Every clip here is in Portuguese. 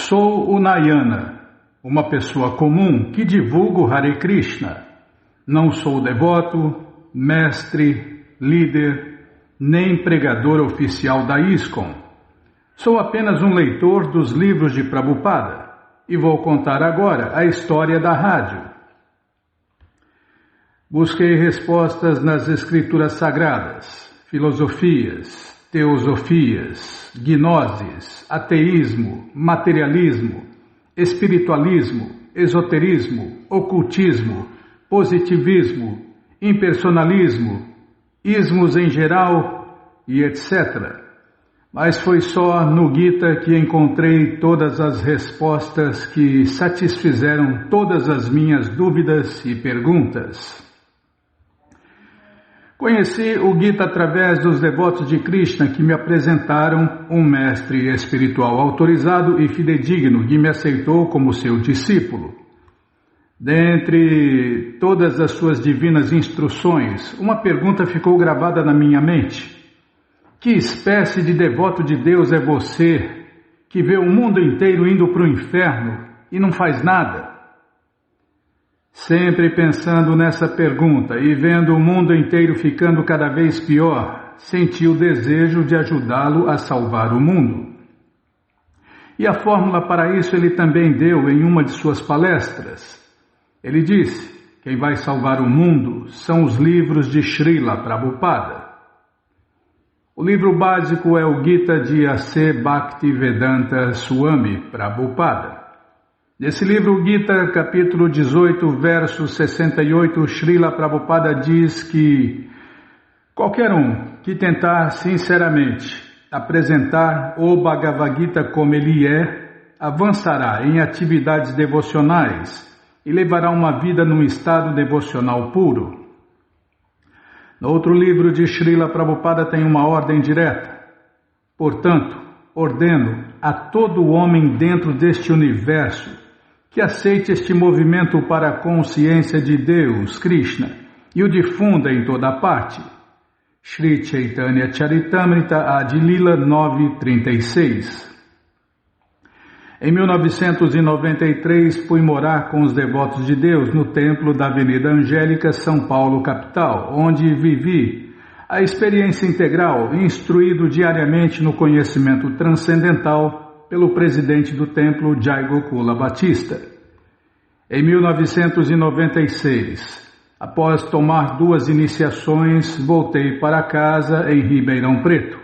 Sou o Nayana, uma pessoa comum que divulga o Hare Krishna. Não sou devoto, mestre, líder, nem pregador oficial da ISKCON. Sou apenas um leitor dos livros de Prabhupada e vou contar agora a história da rádio. Busquei respostas nas escrituras sagradas, filosofias, teosofias, gnoses, ateísmo, materialismo, espiritualismo, esoterismo, ocultismo, positivismo, impersonalismo, ismos em geral e etc. Mas foi só no Gita que encontrei todas as respostas que satisfizeram todas as minhas dúvidas e perguntas. Conheci o Gita através dos devotos de Krishna que me apresentaram um mestre espiritual autorizado e fidedigno que me aceitou como seu discípulo. Dentre todas as suas divinas instruções, uma pergunta ficou gravada na minha mente. Que espécie de devoto de Deus é você que vê o mundo inteiro indo para o inferno e não faz nada? Sempre pensando nessa pergunta e vendo o mundo inteiro ficando cada vez pior, senti o desejo de ajudá-lo a salvar o mundo. E a fórmula para isso ele também deu em uma de suas palestras. Ele disse: quem vai salvar o mundo são os livros de Srila Prabhupada. O livro básico é o Gita de A.C. Bhaktivedanta Swami Prabhupada. Nesse livro, Gita, capítulo 18, verso 68, Srila Prabhupada diz que qualquer um que tentar sinceramente apresentar o Bhagavad Gita como ele é, avançará em atividades devocionais e levará uma vida num estado devocional puro. No outro livro de Srila Prabhupada tem uma ordem direta. Portanto, ordeno a todo homem dentro deste universo que aceite este movimento para a consciência de Deus, Krishna, e o difunda em toda parte. Shri Chaitanya Charitamrita Adilila 9:36. Em 1993, fui morar com os devotos de Deus no templo da Avenida Angélica, São Paulo, capital, onde vivi a experiência integral, instruído diariamente no conhecimento transcendental pelo presidente do templo, Jai Gokula Batista. Em 1996, após tomar 2 iniciações, voltei para casa em Ribeirão Preto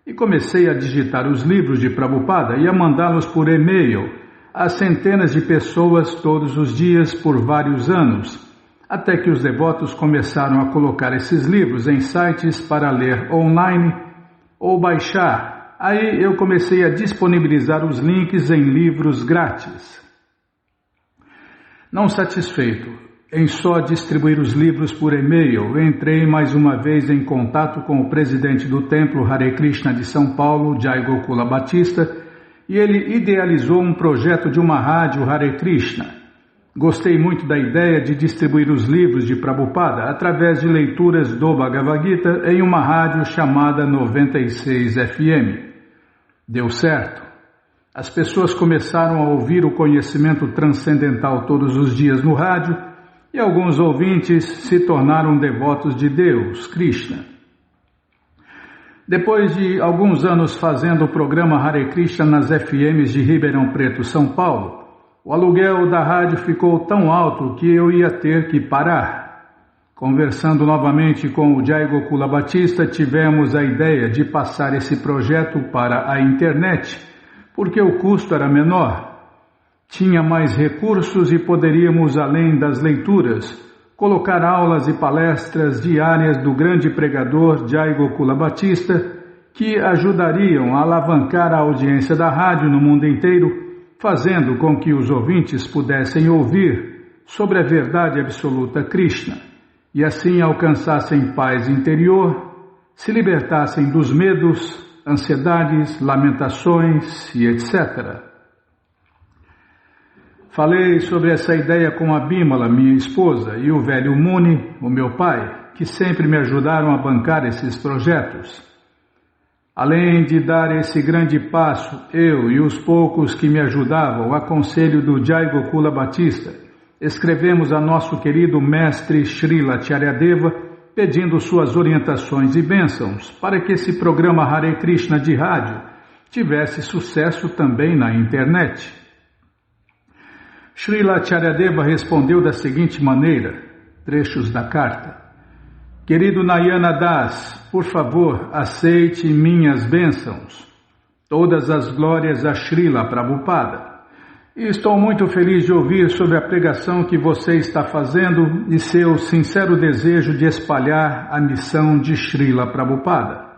e comecei a digitar os livros de Prabhupada e a mandá-los por e-mail a centenas de pessoas todos os dias por vários anos, até que os devotos começaram a colocar esses livros em sites para ler online ou baixar. Aí eu comecei a disponibilizar os links em livros grátis. Não satisfeito em só distribuir os livros por e-mail, entrei mais uma vez em contato com o presidente do Templo Hare Krishna de São Paulo, Jai Gokula Batista, e ele idealizou um projeto de uma rádio Hare Krishna. Gostei muito da ideia de distribuir os livros de Prabhupada através de leituras do Bhagavad Gita em uma rádio chamada 96 FM. Deu certo. As pessoas começaram a ouvir o conhecimento transcendental todos os dias no rádio e alguns ouvintes se tornaram devotos de Deus, Krishna. Depois de alguns anos fazendo o programa Hare Krishna nas FMs de Ribeirão Preto, São Paulo, o aluguel da rádio ficou tão alto que eu ia ter que parar. Conversando novamente com o Jai Gokula Batista, tivemos a ideia de passar esse projeto para a internet, porque o custo era menor. Tinha mais recursos e poderíamos, além das leituras, colocar aulas e palestras diárias do grande pregador Jai Gokula Batista, que ajudariam a alavancar a audiência da rádio no mundo inteiro, fazendo com que os ouvintes pudessem ouvir sobre a verdade absoluta Krishna, e assim alcançassem paz interior, se libertassem dos medos, ansiedades, lamentações e etc. Falei sobre essa ideia com a Bimala, minha esposa, e o velho Muni, o meu pai, que sempre me ajudaram a bancar esses projetos. Além de dar esse grande passo, eu e os poucos que me ajudavam, a conselho do Jai Gokula Batista, escrevemos a nosso querido mestre Srila Acharyadeva pedindo suas orientações e bênçãos para que esse programa Hare Krishna de rádio tivesse sucesso também na internet. Srila Acharyadeva respondeu da seguinte maneira, trechos da carta: Querido Nayana Das, por favor, aceite minhas bênçãos. Todas as glórias a Srila Prabhupada. E estou muito feliz de ouvir sobre a pregação que você está fazendo e seu sincero desejo de espalhar a missão de Srila Prabhupada.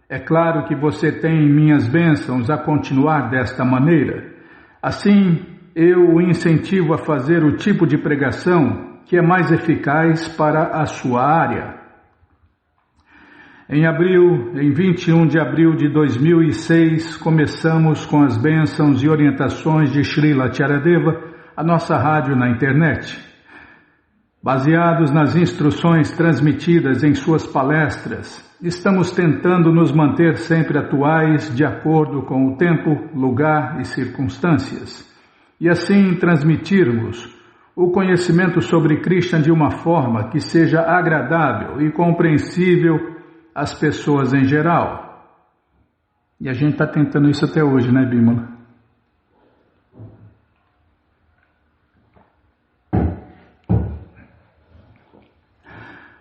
É claro que você tem minhas bênçãos a continuar desta maneira. Assim, eu o incentivo a fazer o tipo de pregação que é mais eficaz para a sua área. Em 21 de abril de 2006, começamos com as bênçãos e orientações de Srila Acharyadeva, a nossa rádio na internet. Baseados nas instruções transmitidas em suas palestras, estamos tentando nos manter sempre atuais de acordo com o tempo, lugar e circunstâncias, e assim transmitirmos o conhecimento sobre Krishna de uma forma que seja agradável e compreensível às pessoas em geral. E a gente está tentando isso até hoje, né, Bimala?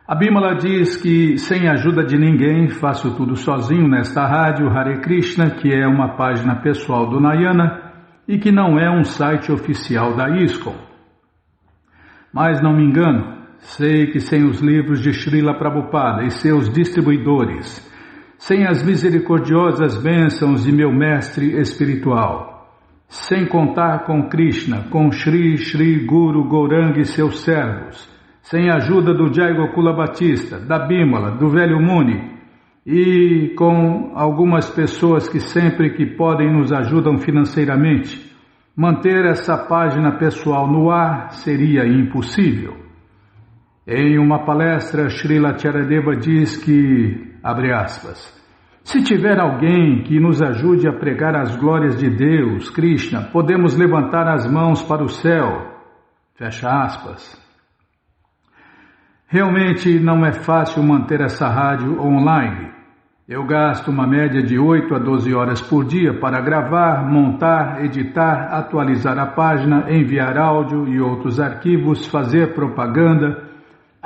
A Bimala diz que sem a ajuda de ninguém faço tudo sozinho nesta rádio Hare Krishna, que é uma página pessoal do Nayana e que não é um site oficial da ISKCON. Mas não me engano, sei que sem os livros de Srila Prabhupada e seus distribuidores, sem as misericordiosas bênçãos de meu mestre espiritual, sem contar com Krishna, com Shri Guru Gauranga e seus servos, sem a ajuda do Jai Gokula Batista, da Bimala, do Velho Muni e com algumas pessoas que sempre que podem nos ajudam financeiramente, manter essa página pessoal no ar seria impossível. Em uma palestra, Srila Acharyadeva diz que, abre aspas, se tiver alguém que nos ajude a pregar as glórias de Deus, Krishna, podemos levantar as mãos para o céu, fecha aspas. Realmente não é fácil manter essa rádio online. Eu gasto uma média de 8 a 12 horas por dia para gravar, montar, editar, atualizar a página, enviar áudio e outros arquivos, fazer propaganda,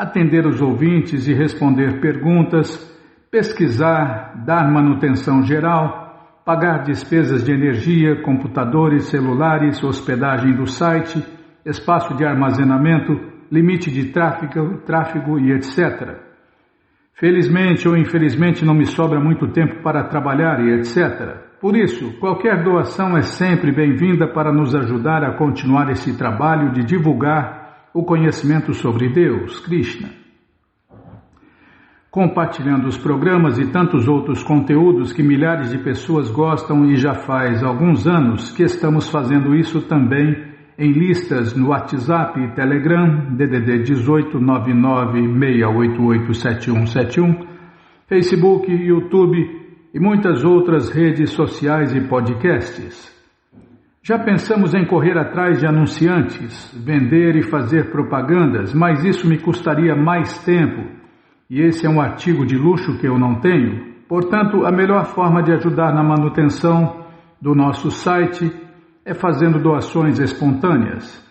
atender os ouvintes e responder perguntas, pesquisar, dar manutenção geral, pagar despesas de energia, computadores, celulares, hospedagem do site, espaço de armazenamento, limite de tráfego e etc. Felizmente ou infelizmente não me sobra muito tempo para trabalhar e etc. Por isso, qualquer doação é sempre bem-vinda para nos ajudar a continuar esse trabalho de divulgar o conhecimento sobre Deus, Krishna. Compartilhando os programas e tantos outros conteúdos que milhares de pessoas gostam e já faz alguns anos que estamos fazendo isso também em listas no WhatsApp e Telegram, DDD 18 99 688 7171, Facebook, YouTube e muitas outras redes sociais e podcasts. Já pensamos em correr atrás de anunciantes, vender e fazer propagandas, mas isso me custaria mais tempo, e esse é um artigo de luxo que eu não tenho. Portanto, a melhor forma de ajudar na manutenção do nosso site é fazendo doações espontâneas.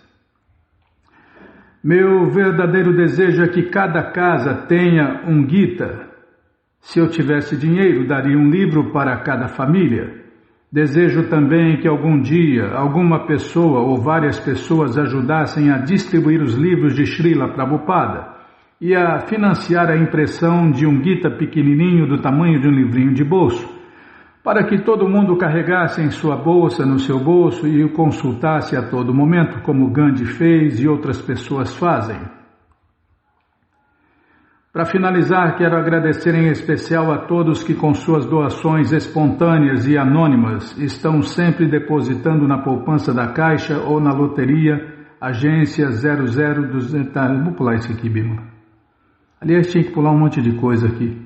Meu verdadeiro desejo é que cada casa tenha um Gita. Se eu tivesse dinheiro, daria um livro para cada família. Desejo também que algum dia alguma pessoa ou várias pessoas ajudassem a distribuir os livros de Srila Prabhupada e a financiar a impressão de um Gita pequenininho do tamanho de um livrinho de bolso, para que todo mundo carregasse em sua bolsa, no seu bolso e o consultasse a todo momento, como Gandhi fez e outras pessoas fazem. Para finalizar, quero agradecer em especial a todos que com suas doações espontâneas e anônimas estão sempre depositando na poupança da Caixa ou na loteria, agência 00200... Vou pular isso aqui, Bima. Aliás, tinha que pular um monte de coisa aqui.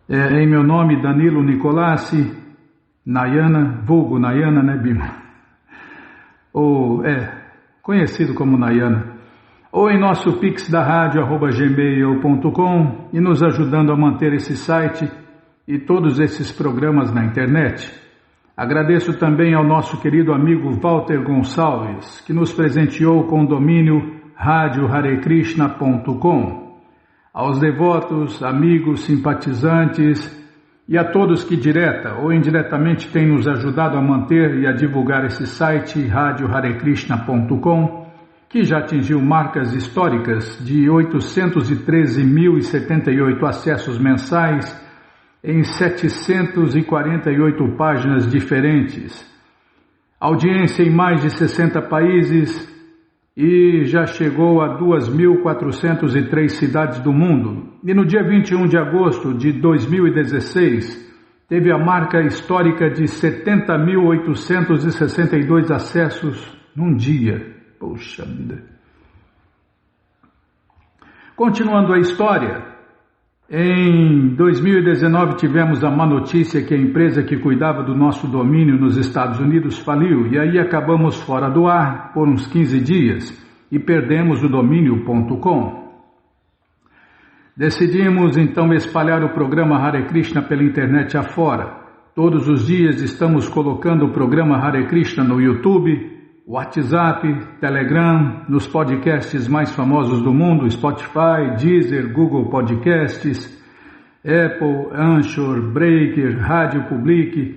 Em meu nome, Danilo Nicolassi, Nayana, vulgo Nayana, né, Bima? Ou, conhecido como Nayana. Ou em nosso pix da rádio, @gmail.com, e nos ajudando a manter esse site e todos esses programas na internet. Agradeço também ao nosso querido amigo Walter Gonçalves, que nos presenteou com o domínio radioharekrishna.com. Aos devotos, amigos, simpatizantes e a todos que direta ou indiretamente têm nos ajudado a manter e a divulgar esse site radioharekrishna.com, que já atingiu marcas históricas de 813.078 acessos mensais em 748 páginas diferentes, audiência em mais de 60 países e já chegou a 2.403 cidades do mundo. E no dia 21 de agosto de 2016, teve a marca histórica de 70.862 acessos num dia. Poxa vida! Continuando a história, em 2019 tivemos a má notícia que a empresa que cuidava do nosso domínio nos Estados Unidos faliu, e aí acabamos fora do ar por uns 15 dias e perdemos o domínio.com. Decidimos então espalhar o programa Hare Krishna pela internet afora. Todos os dias estamos colocando o programa Hare Krishna no YouTube, WhatsApp, Telegram, nos podcasts mais famosos do mundo, Spotify, Deezer, Google Podcasts, Apple, Anchor, Breaker, Rádio Public,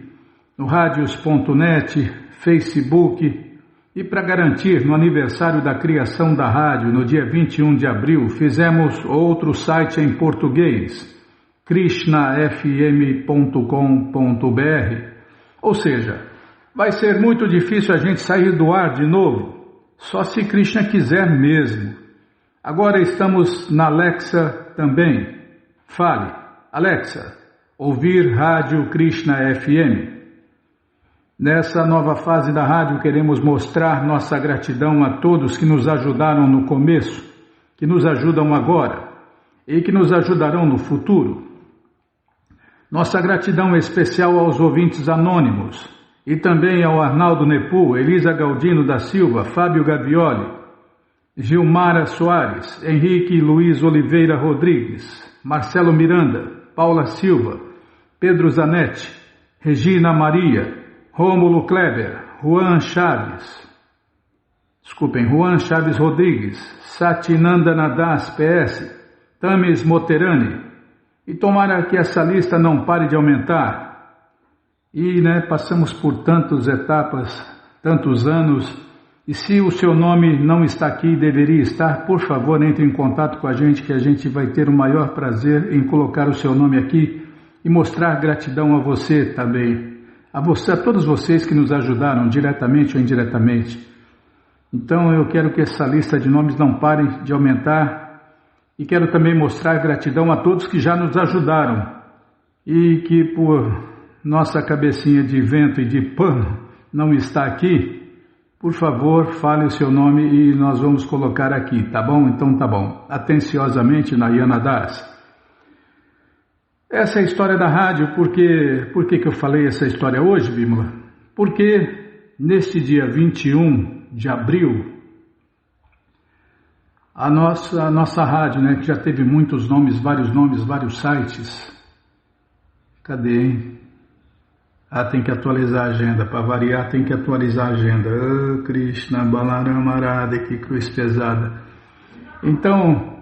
no radios.net, Facebook, e para garantir, no aniversário da criação da rádio, no dia 21 de abril, fizemos outro site em português, krishnafm.com.br, ou seja, vai ser muito difícil a gente sair do ar de novo, só se Krishna quiser mesmo. Agora estamos na Alexa também. Fale, Alexa, ouvir Rádio Krishna FM. Nessa nova fase da rádio queremos mostrar nossa gratidão a todos que nos ajudaram no começo, que nos ajudam agora e que nos ajudarão no futuro. Nossa gratidão é especial aos ouvintes anônimos, e também ao Arnaldo Nepu, Elisa Galdino da Silva, Fábio Gavioli, Gilmara Soares, Henrique Luiz Oliveira Rodrigues, Marcelo Miranda, Paula Silva, Pedro Zanetti, Regina Maria, Rômulo Kleber, Juan Chaves Rodrigues, Satinandana Das PS, Tamis Moterani, e tomara que essa lista não pare de aumentar. E passamos por tantas etapas, tantos anos, e se o seu nome não está aqui, deveria estar, por favor, entre em contato com a gente, que a gente vai ter o maior prazer em colocar o seu nome aqui e mostrar gratidão a você também, a todos vocês que nos ajudaram, diretamente ou indiretamente. Então eu quero que essa lista de nomes não pare de aumentar, e quero também mostrar gratidão a todos que já nos ajudaram, e que por nossa cabecinha de vento e de pano não está aqui, por favor, fale o seu nome e nós vamos colocar aqui, tá bom? Então tá bom. Atenciosamente, Nayana Das. Essa é a história da rádio. Por que eu falei essa história hoje, Bímola? Porque neste dia 21 de abril, a nossa rádio, que já teve muitos nomes, vários sites. Cadê, hein? Tem que atualizar a agenda, para variar tem que atualizar a agenda. Krishna, Balarama, Radha, que cruz pesada. Então,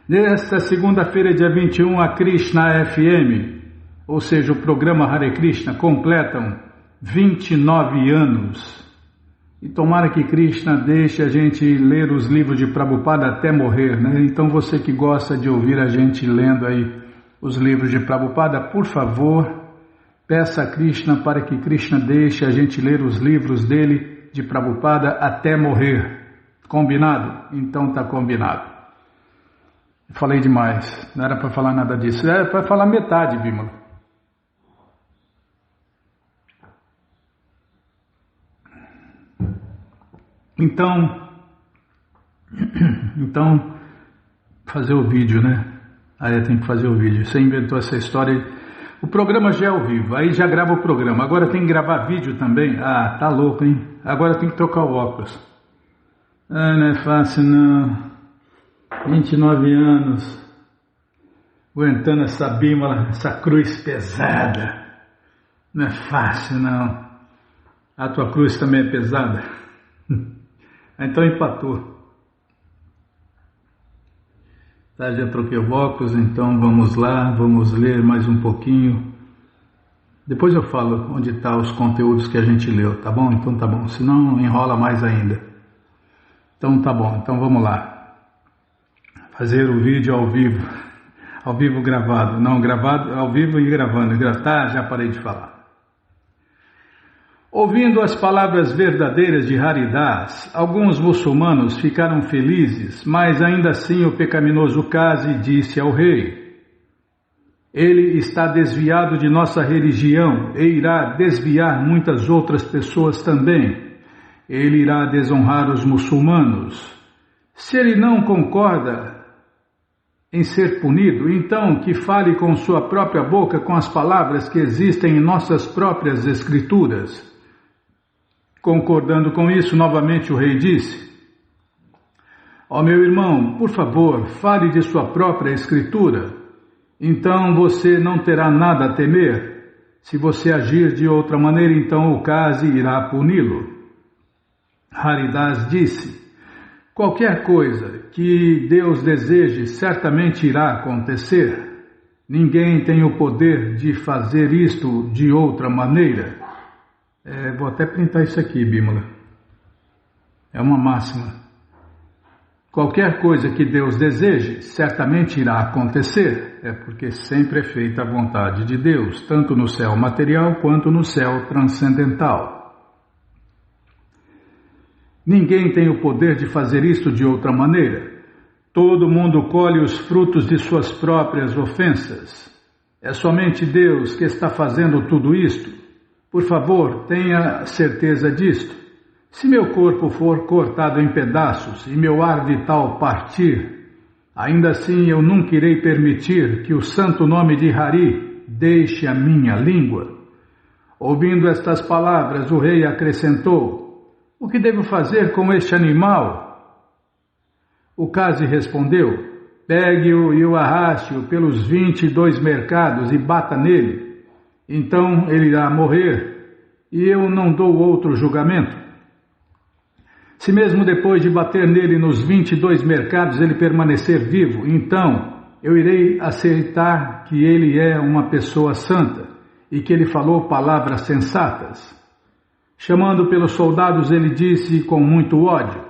nesta segunda-feira, dia 21, a Krishna FM, ou seja, o programa Hare Krishna, completam 29 anos. E tomara que Krishna deixe a gente ler os livros de Prabhupada até morrer, Então você que gosta de ouvir a gente lendo aí os livros de Prabhupada, por favor, peça a Krishna para que Krishna deixe a gente ler os livros dele, de Prabhupada, até morrer. Combinado? Então tá combinado. Falei demais, não era para falar nada disso, era para falar metade, Bímola. Então, fazer o vídeo, Tem que fazer o vídeo. Você inventou essa história. O programa já é ao vivo, aí já grava o programa. Agora tem que gravar vídeo também. Tá louco, hein? Agora tem que trocar o óculos. Não é fácil não. 29 anos. Aguentando essa bímola, essa cruz pesada. Não é fácil não. A tua cruz também é pesada? Então empatou. Tá, já troquei o óculos, então vamos lá, vamos ler mais um pouquinho. Depois eu falo onde estão os conteúdos que a gente leu, tá bom? Então tá bom, senão enrola mais ainda. Então tá bom, então vamos lá. Fazer o vídeo ao vivo gravado, não gravado, ao vivo e gravando. Tá, já parei de falar. Ouvindo as palavras verdadeiras de Haridas, alguns muçulmanos ficaram felizes, mas ainda assim o pecaminoso Qazi disse ao rei: ele está desviado de nossa religião e irá desviar muitas outras pessoas também. Ele irá desonrar os muçulmanos. Se ele não concorda em ser punido, então que fale com sua própria boca com as palavras que existem em nossas próprias escrituras. Concordando com isso, novamente o rei disse: ó meu irmão, por favor, fale de sua própria escritura. Então você não terá nada a temer. Se você agir de outra maneira, então o Qazi irá puni-lo. Haridas disse: qualquer coisa que Deus deseje certamente irá acontecer. Ninguém tem o poder de fazer isto de outra maneira. Vou até printar isso aqui, Bímola. É uma máxima. Qualquer coisa que Deus deseje, certamente irá acontecer. Porque sempre é feita a vontade de Deus, tanto no céu material quanto no céu transcendental. Ninguém tem o poder de fazer isto de outra maneira. Todo mundo colhe os frutos de suas próprias ofensas. É somente Deus que está fazendo tudo isto. Por favor, tenha certeza disto. Se meu corpo for cortado em pedaços e meu ar vital partir, ainda assim eu nunca irei permitir que o santo nome de Hari deixe a minha língua. Ouvindo estas palavras, o rei acrescentou: o que devo fazer com este animal? O Qazi respondeu: pegue-o e o arraste-o pelos 22 mercados e bata nele. Então ele irá morrer, e eu não dou outro julgamento. Se mesmo depois de bater nele nos 22 mercados ele permanecer vivo, então eu irei aceitar que ele é uma pessoa santa e que ele falou palavras sensatas. Chamando pelos soldados, ele disse com muito ódio: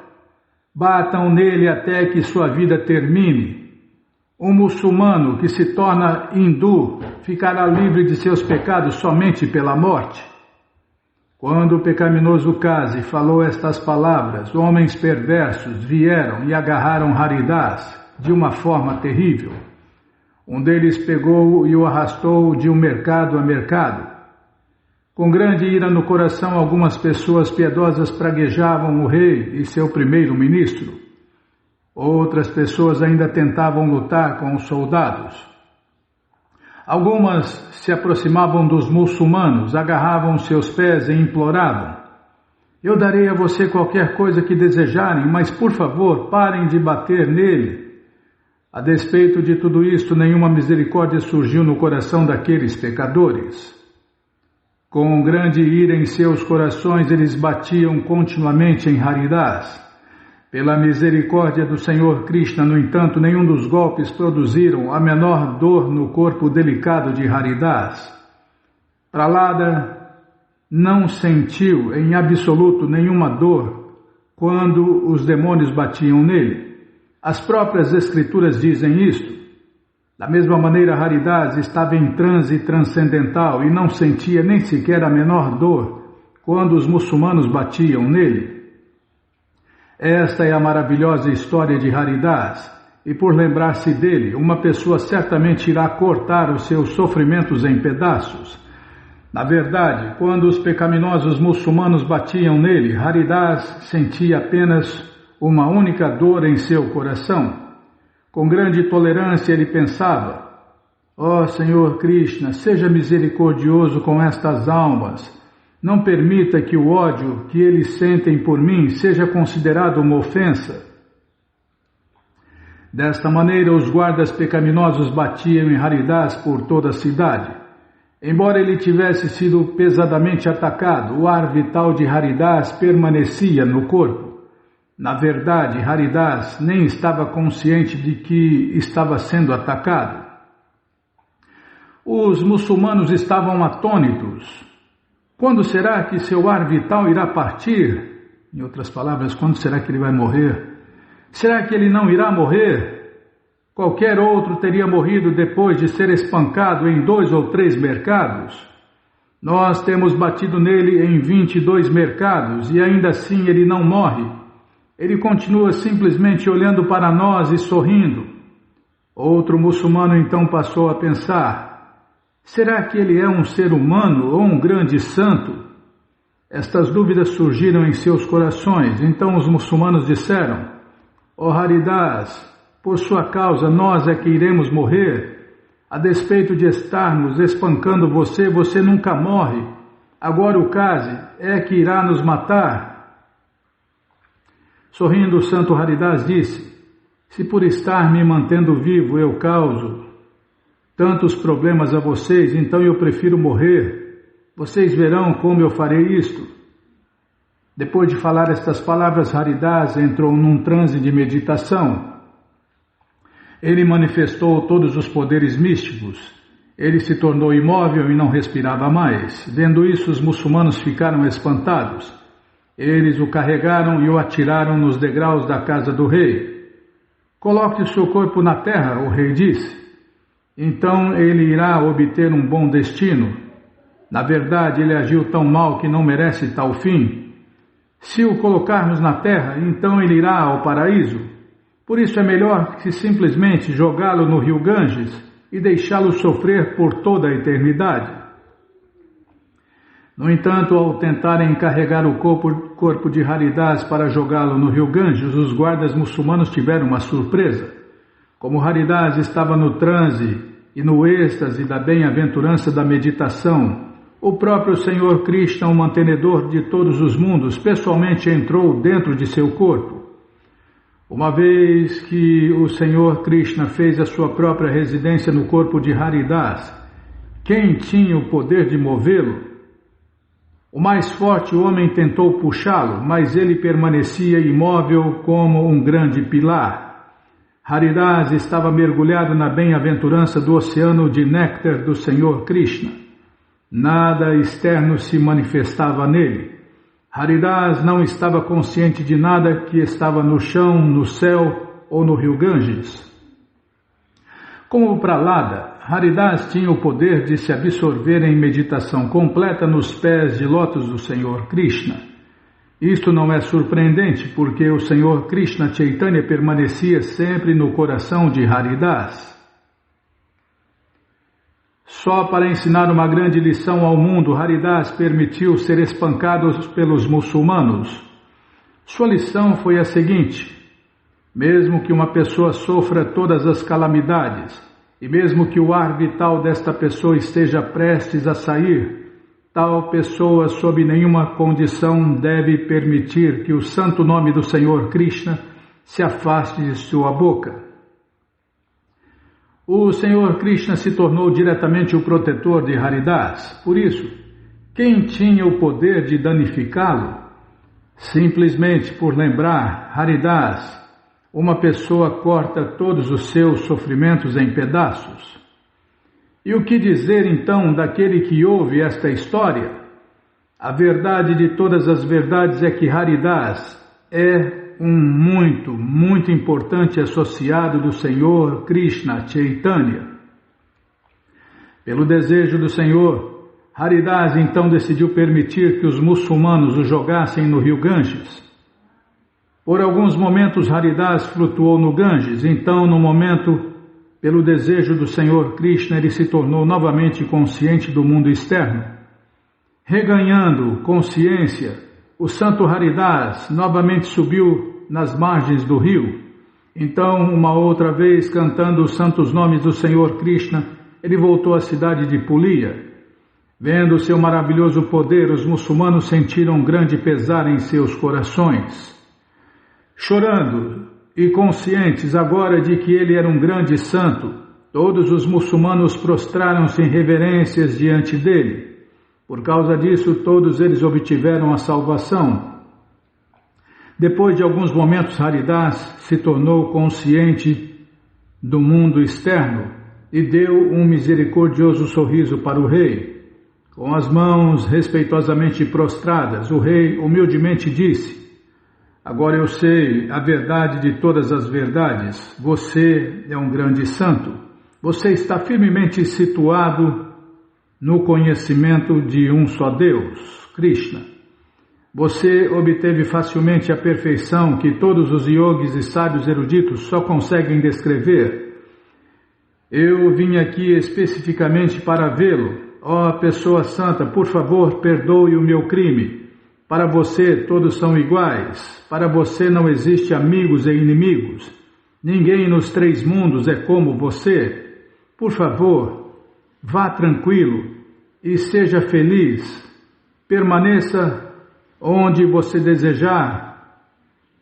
batam nele até que sua vida termine. Um muçulmano que se torna hindu ficará livre de seus pecados somente pela morte. Quando o pecaminoso Qazi falou estas palavras, homens perversos vieram e agarraram Haridas de uma forma terrível. Um deles pegou-o e o arrastou de um mercado a mercado. Com grande ira no coração, algumas pessoas piedosas praguejavam o rei e seu primeiro-ministro. Outras pessoas ainda tentavam lutar com os soldados. Algumas se aproximavam dos muçulmanos, agarravam seus pés e imploravam: eu darei a você qualquer coisa que desejarem, mas por favor parem de bater nele. A despeito de tudo isto, nenhuma misericórdia surgiu no coração daqueles pecadores. Com grande ira em seus corações, eles batiam continuamente em Haridas. Pela misericórdia do Senhor Krishna, no entanto, nenhum dos golpes produziram a menor dor no corpo delicado de Haridas. Prahlada não sentiu em absoluto nenhuma dor quando os demônios batiam nele. As próprias escrituras dizem isto. Da mesma maneira, Haridas estava em transe transcendental e não sentia nem sequer a menor dor quando os muçulmanos batiam nele. Esta é a maravilhosa história de Haridas, e por lembrar-se dele, uma pessoa certamente irá cortar os seus sofrimentos em pedaços. Na verdade, quando os pecaminosos muçulmanos batiam nele, Haridas sentia apenas uma única dor em seu coração. Com grande tolerância ele pensava: ó Senhor Krishna, seja misericordioso com estas almas. Não permita que o ódio que eles sentem por mim seja considerado uma ofensa. Desta maneira, os guardas pecaminosos batiam em Haridas por toda a cidade. Embora ele tivesse sido pesadamente atacado, o ar vital de Haridas permanecia no corpo. Na verdade, Haridas nem estava consciente de que estava sendo atacado. Os muçulmanos estavam atônitos. Quando será que seu ar vital irá partir? Em outras palavras, quando será que ele vai morrer? Será que ele não irá morrer? Qualquer outro teria morrido depois de ser espancado em 2 ou 3 mercados. Nós temos batido nele em 22 mercados e ainda assim ele não morre. Ele continua simplesmente olhando para nós e sorrindo. Outro muçulmano então passou a pensar: será que ele é um ser humano ou um grande santo? Estas dúvidas surgiram em seus corações. Então os muçulmanos disseram: ó Haridas, por sua causa nós é que iremos morrer. A despeito de estarmos espancando você, você nunca morre. Agora o caso é que irá nos matar. Sorrindo, o santo Haridas disse: se por estar me mantendo vivo eu causo tantos problemas a vocês, então eu prefiro morrer. Vocês verão como eu farei isto. Depois de falar estas palavras, Haridas entrou num transe de meditação. Ele manifestou todos os poderes místicos. Ele se tornou imóvel e não respirava mais. Vendo isso, os muçulmanos ficaram espantados. Eles o carregaram e o atiraram nos degraus da casa do rei. Coloque o seu corpo na terra, o rei disse. Então ele irá obter um bom destino. Na verdade, ele agiu tão mal que não merece tal fim. Se o colocarmos na terra, então ele irá ao paraíso. Por isso é melhor que simplesmente jogá-lo no rio Ganges e deixá-lo sofrer por toda a eternidade. No entanto, ao tentarem carregar o corpo de Haridas para jogá-lo no rio Ganges, os guardas muçulmanos tiveram uma surpresa. Como Haridas estava no transe e no êxtase da bem-aventurança da meditação, o próprio Senhor Krishna, o mantenedor de todos os mundos, pessoalmente entrou dentro de seu corpo. Uma vez que o Senhor Krishna fez a sua própria residência no corpo de Haridas, quem tinha o poder de movê-lo? O mais forte homem tentou puxá-lo, mas ele permanecia imóvel como um grande pilar. Haridas estava mergulhado na bem-aventurança do oceano de néctar do Senhor Krishna. Nada externo se manifestava nele. Haridas não estava consciente de nada que estava no chão, no céu ou no rio Ganges. Como Prahlada, Haridas tinha o poder de se absorver em meditação completa nos pés de lótus do Senhor Krishna. Isto não é surpreendente, porque o Senhor Krishna Chaitanya permanecia sempre no coração de Haridas. Só para ensinar uma grande lição ao mundo, Haridas permitiu ser espancado pelos muçulmanos. Sua lição foi a seguinte: mesmo que uma pessoa sofra todas as calamidades, e mesmo que o ar vital desta pessoa esteja prestes a sair, tal pessoa sob nenhuma condição deve permitir que o santo nome do Senhor Krishna se afaste de sua boca. O Senhor Krishna se tornou diretamente o protetor de Haridas. Por isso, quem tinha o poder de danificá-lo? Simplesmente por lembrar Haridas, uma pessoa corta todos os seus sofrimentos em pedaços. E o que dizer então daquele que ouve esta história? A verdade de todas as verdades é que Haridas é um muito importante associado do Senhor Krishna Chaitanya. Pelo desejo do Senhor, Haridas então decidiu permitir que os muçulmanos o jogassem no rio Ganges. Por alguns momentos Haridas flutuou no Ganges, então no momento, pelo desejo do Senhor Krishna, ele se tornou novamente consciente do mundo externo. Reganhando consciência, o santo Haridas novamente subiu nas margens do rio. Então, uma outra vez, cantando os santos nomes do Senhor Krishna, ele voltou à cidade de Pulia. Vendo seu maravilhoso poder, os muçulmanos sentiram grande pesar em seus corações. Chorando e conscientes agora de que ele era um grande santo, todos os muçulmanos prostraram-se em reverências diante dele. Por causa disso, todos eles obtiveram a salvação. Depois de alguns momentos, Haridas se tornou consciente do mundo externo e deu um misericordioso sorriso para o rei. Com as mãos respeitosamente prostradas, o rei humildemente disse: agora eu sei a verdade de todas as verdades. Você é um grande santo. Você está firmemente situado no conhecimento de um só Deus, Krishna. Você obteve facilmente a perfeição que todos os yogis e sábios eruditos só conseguem descrever. Eu vim aqui especificamente para vê-lo. Ó pessoa santa, por favor, perdoe o meu crime. Para você todos são iguais. Para você não existe amigos e inimigos. Ninguém nos 3 mundos é como você. Por favor, vá tranquilo e seja feliz. Permaneça onde você desejar,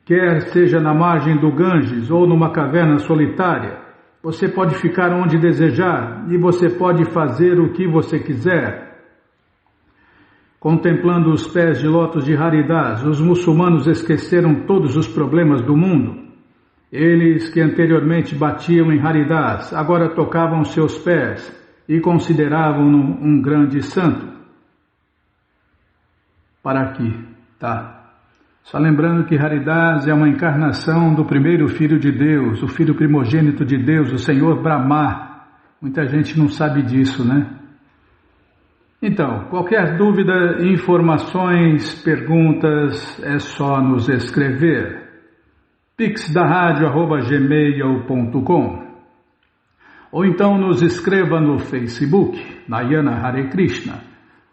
quer seja na margem do Ganges ou numa caverna solitária. Você pode ficar onde desejar e você pode fazer o que você quiser. Contemplando os pés de lótus de Haridas, os muçulmanos esqueceram todos os problemas do mundo. Eles que anteriormente batiam em Haridas, agora tocavam seus pés e consideravam-no um grande santo. Para aqui, tá? Só lembrando que Haridas é uma encarnação do primeiro Filho de Deus, o Filho primogênito de Deus, o Senhor Brahma. Muita gente não sabe disso, né? Então, qualquer dúvida, informações, perguntas, é só nos escrever. pixdaradio@gmail.com ou então nos escreva no Facebook, Nayana Hare Krishna.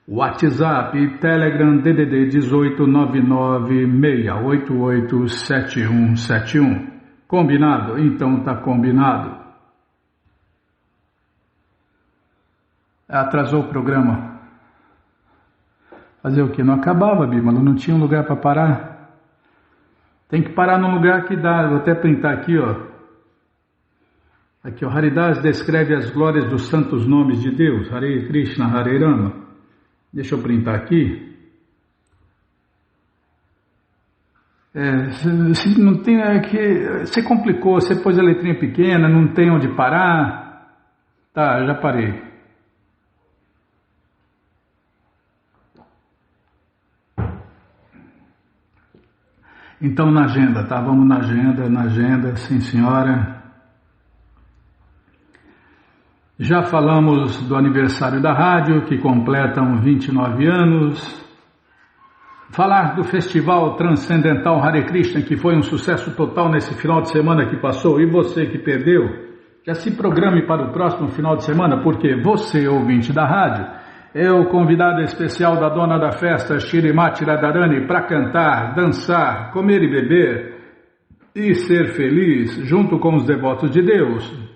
WhatsApp e Telegram DDD 18996887171. Combinado? Então tá combinado. Atrasou o programa. Fazer o quê? Não acabava, Bímola, não tinha um lugar para parar. Tem que parar num lugar que dá. Vou até printar aqui, ó. Aqui, ó. Haridas descreve as glórias dos santos nomes de Deus. Hare Krishna, Hare Rama. Deixa eu printar aqui. Não tem, você complicou, você pôs a letrinha pequena, não tem onde parar. Tá, já parei. Então na agenda, tá? Vamos na agenda, sim senhora. Já falamos do aniversário da rádio, que completam 29 anos. Falar do Festival Transcendental Hare Krishna, que foi um sucesso total nesse final de semana que passou. E você que perdeu, já se programe para o próximo final de semana, porque você, ouvinte da rádio, é o convidado especial da dona da festa, Shrimati Radharani, para cantar, dançar, comer e beber e ser feliz junto com os devotos de Deus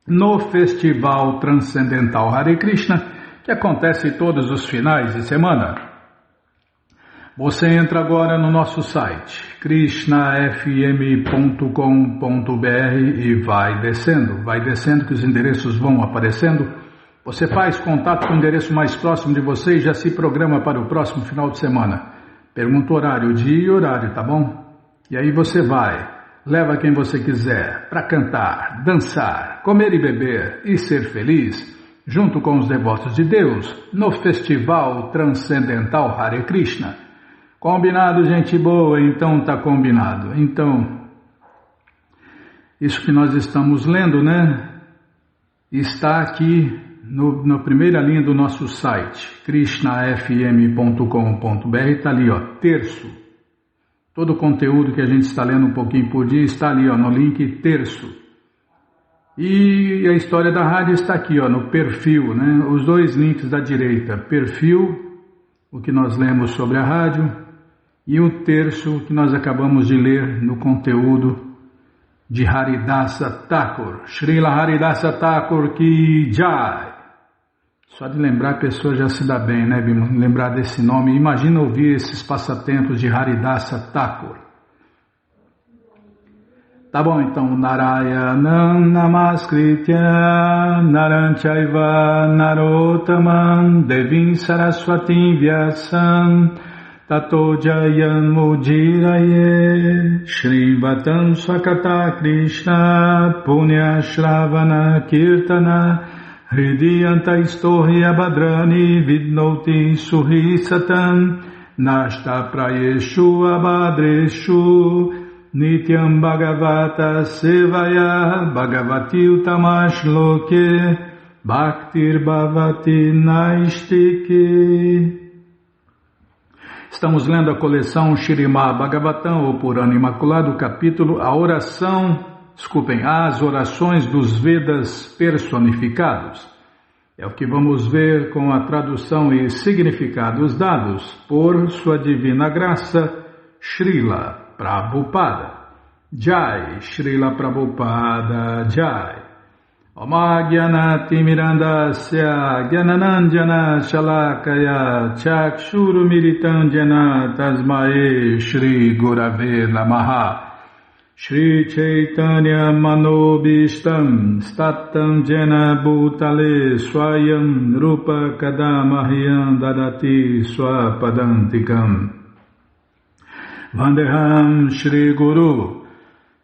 no Festival Transcendental Hare Krishna, que acontece todos os finais de semana. Você entra agora no nosso site, krishnafm.com.br e vai descendo que os endereços vão aparecendo. Você faz contato com o endereço mais próximo de você e já se programa para o próximo final de semana. Pergunta o horário, dia e horário, tá bom? E aí você vai. Leva quem você quiser para cantar, dançar, comer e beber e ser feliz, junto com os devotos de Deus, no Festival Transcendental Hare Krishna. Combinado, gente boa? Então tá combinado. Então, isso que nós estamos lendo, né? Está aqui na primeira linha do nosso site, krishnafm.com.br, está ali, ó, terço. Todo o conteúdo que a gente está lendo um pouquinho por dia está ali, ó, no link terço. E a história da rádio está aqui, ó, no perfil, né? Os dois links da direita, perfil, o que nós lemos sobre a rádio, e o terço que nós acabamos de ler no conteúdo de Haridasa Thakur. Srila Haridasa Thakur Ki Jai. Só de lembrar a pessoa já se dá bem, né, Bima? Lembrar desse nome. Imagina ouvir esses passatempos de Haridasa Thakur. Tá bom, então. Narayanam Namaskritya Naranchaiva Narottaman Devim Saraswatim Vyasam Tato Jayam Mudiraye Shrivatam Swakata Krishna Punya Shravana Kirtana Hridiyanta Istorhi Abhadrani Vidnoti Suhi Satam Nashta Prayeshu Abhadreshu Nityam Bhagavata Sevaya Bhagavati Utamash Loke Bhaktir Bhavati Naistike. Estamos lendo a coleção Śrīmad Bhagavatam, o Purana Imaculado, capítulo As orações dos Vedas personificados. É o que vamos ver com a tradução e significados dados por Sua Divina Graça, Srila Prabhupada. Jai, Srila Prabhupada, Jai. Omagyanati Mirandasya Gyananandjana Shalakaya Chakshuru Miritandjana Tasmae Shri Gurave Namaha. Shri Chaitanya Manobishtam Statam Jena Bhutale Swayam Rupa Kadamahyam Dadati Swapadantikam. Vandeham Shri Guru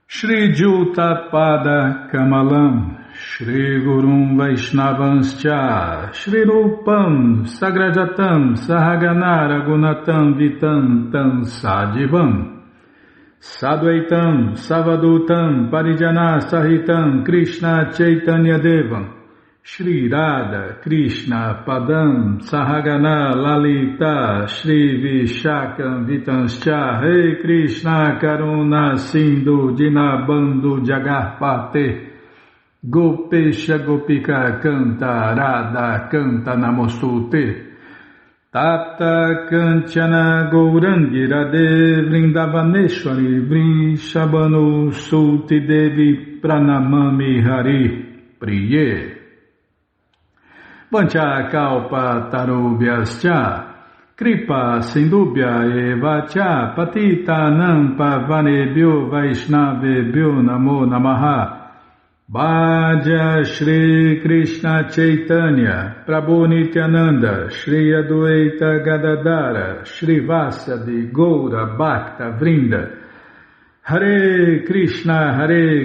Shri Juta Pada Kamalam Shri Gurum Vaishnavanscha Shri Rupam Sagrajatam Sahagana Ragunatam Vitam Tam Sadivam Sadvaitam Savadutam Parijana Sahitam Krishna Chaitanya Devam Shri Radha Krishna Padam Sahagana Lalita Shri Vishakam Vitanscha Rei Krishna Karuna Sindhu Dinabandhu Jagarpate Gopesha Gopika Canta Radha Canta Namostute Tata Kanchana Gourangi Radhe Vrindavaneshwari Vrishabhanu Sulti Devi Pranamami Hari Priye Vancha Kalpa Tarubhyascha Kripa Sindubhya Eva Cha Patita Nampa Vanebhyo Vaishnavebhyo Namo Namaha Bhaja Shri Krishna Chaitanya Prabhu Nityananda Shri Adwaita Gadadara Shri Vasadi Goura Bhakta Vrinda Hare Krishna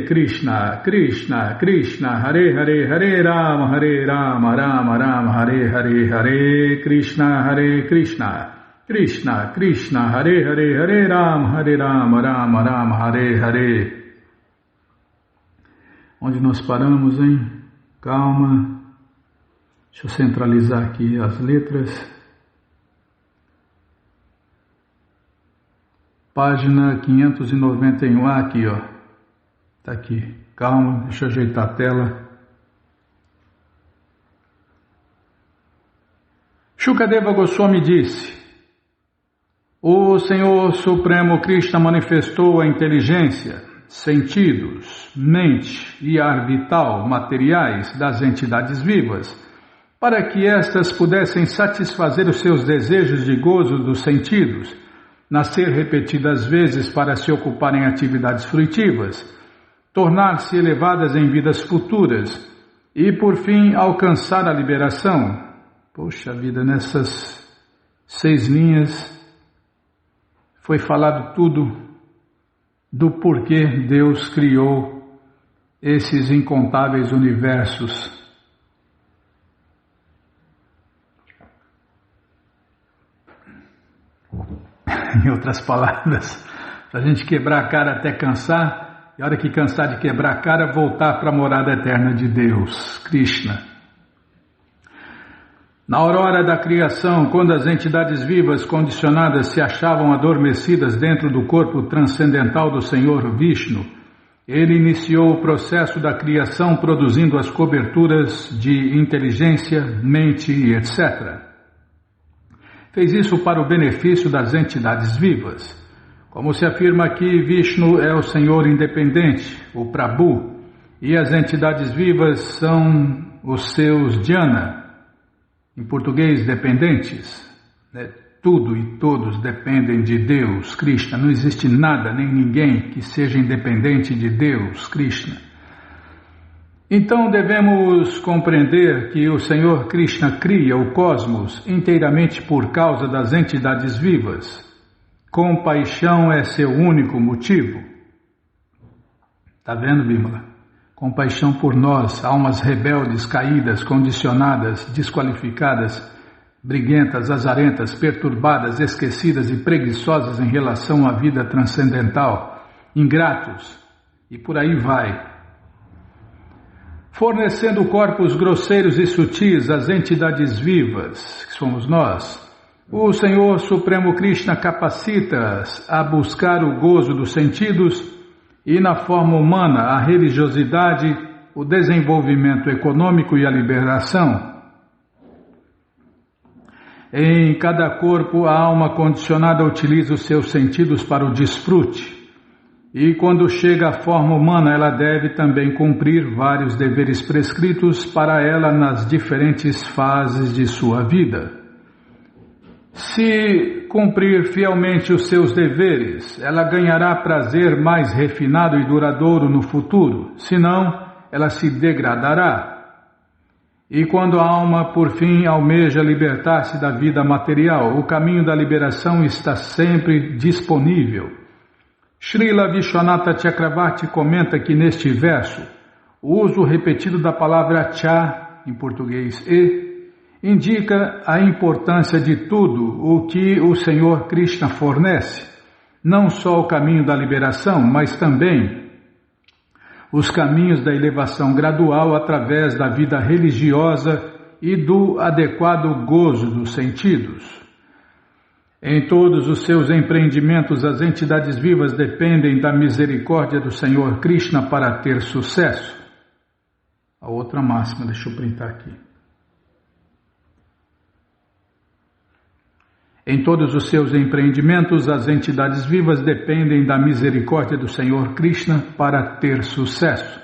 Krishna Krishna Hare Hare Hare Rama Rama Rama Hare Hare Hare Krishna Krishna Krishna Hare Hare Hare Rama Rama Rama Hare Hare. Onde nós paramos, hein? Calma. Deixa eu centralizar aqui as letras. Página 591. Ah, aqui, ó. Tá aqui. Calma, deixa eu ajeitar a tela. Shukadeva Goswami disse: O Senhor Supremo Krishna manifestou a inteligência, sentidos, mente e ar vital materiais das entidades vivas, para que estas pudessem satisfazer os seus desejos de gozo dos sentidos, nascer repetidas vezes para se ocupar em atividades fruitivas, tornar-se elevadas em vidas futuras e, por fim, alcançar a liberação. Poxa vida, nessas 6 linhas foi falado tudo do porquê Deus criou esses incontáveis universos. Em outras palavras, para a gente quebrar a cara até cansar, e a hora que cansar de quebrar a cara, voltar para a morada eterna de Deus, Krishna. Na aurora da criação, quando as entidades vivas condicionadas se achavam adormecidas dentro do corpo transcendental do Senhor Vishnu, ele iniciou o processo da criação produzindo as coberturas de inteligência, mente e etc. Fez isso para o benefício das entidades vivas. Como se afirma aqui, Vishnu é o Senhor independente, o Prabhu, e as entidades vivas são os seus dhyana, em português, dependentes. Tudo e todos dependem de Deus, Krishna. Não existe nada nem ninguém que seja independente de Deus, Krishna. Então devemos compreender que o Senhor Krishna cria o cosmos inteiramente por causa das entidades vivas. Compaixão é seu único motivo. Está vendo, Bimala? Compaixão por nós, almas rebeldes, caídas, condicionadas, desqualificadas, briguentas, azarentas, perturbadas, esquecidas e preguiçosas em relação à vida transcendental, ingratos, e por aí vai. Fornecendo corpos grosseiros e sutis às entidades vivas, que somos nós, o Senhor Supremo Krishna capacita-as a buscar o gozo dos sentidos e, na forma humana, a religiosidade, o desenvolvimento econômico e a liberação. Em cada corpo, a alma condicionada utiliza os seus sentidos para o desfrute. E quando chega à forma humana, ela deve também cumprir vários deveres prescritos para ela nas diferentes fases de sua vida. Se cumprir fielmente os seus deveres, ela ganhará prazer mais refinado e duradouro no futuro, senão ela se degradará. E quando a alma, por fim, almeja libertar-se da vida material, o caminho da liberação está sempre disponível. Srila Vishwanatha Chakravarti comenta que neste verso, o uso repetido da palavra cha, em português indica a importância de tudo o que o Senhor Krishna fornece, não só o caminho da liberação, mas também os caminhos da elevação gradual através da vida religiosa e do adequado gozo dos sentidos. Em todos os seus empreendimentos, as entidades vivas dependem da misericórdia do Senhor Krishna para ter sucesso. A outra máxima, deixa eu printar aqui. Em todos os seus empreendimentos, as entidades vivas dependem da misericórdia do Senhor Krishna para ter sucesso.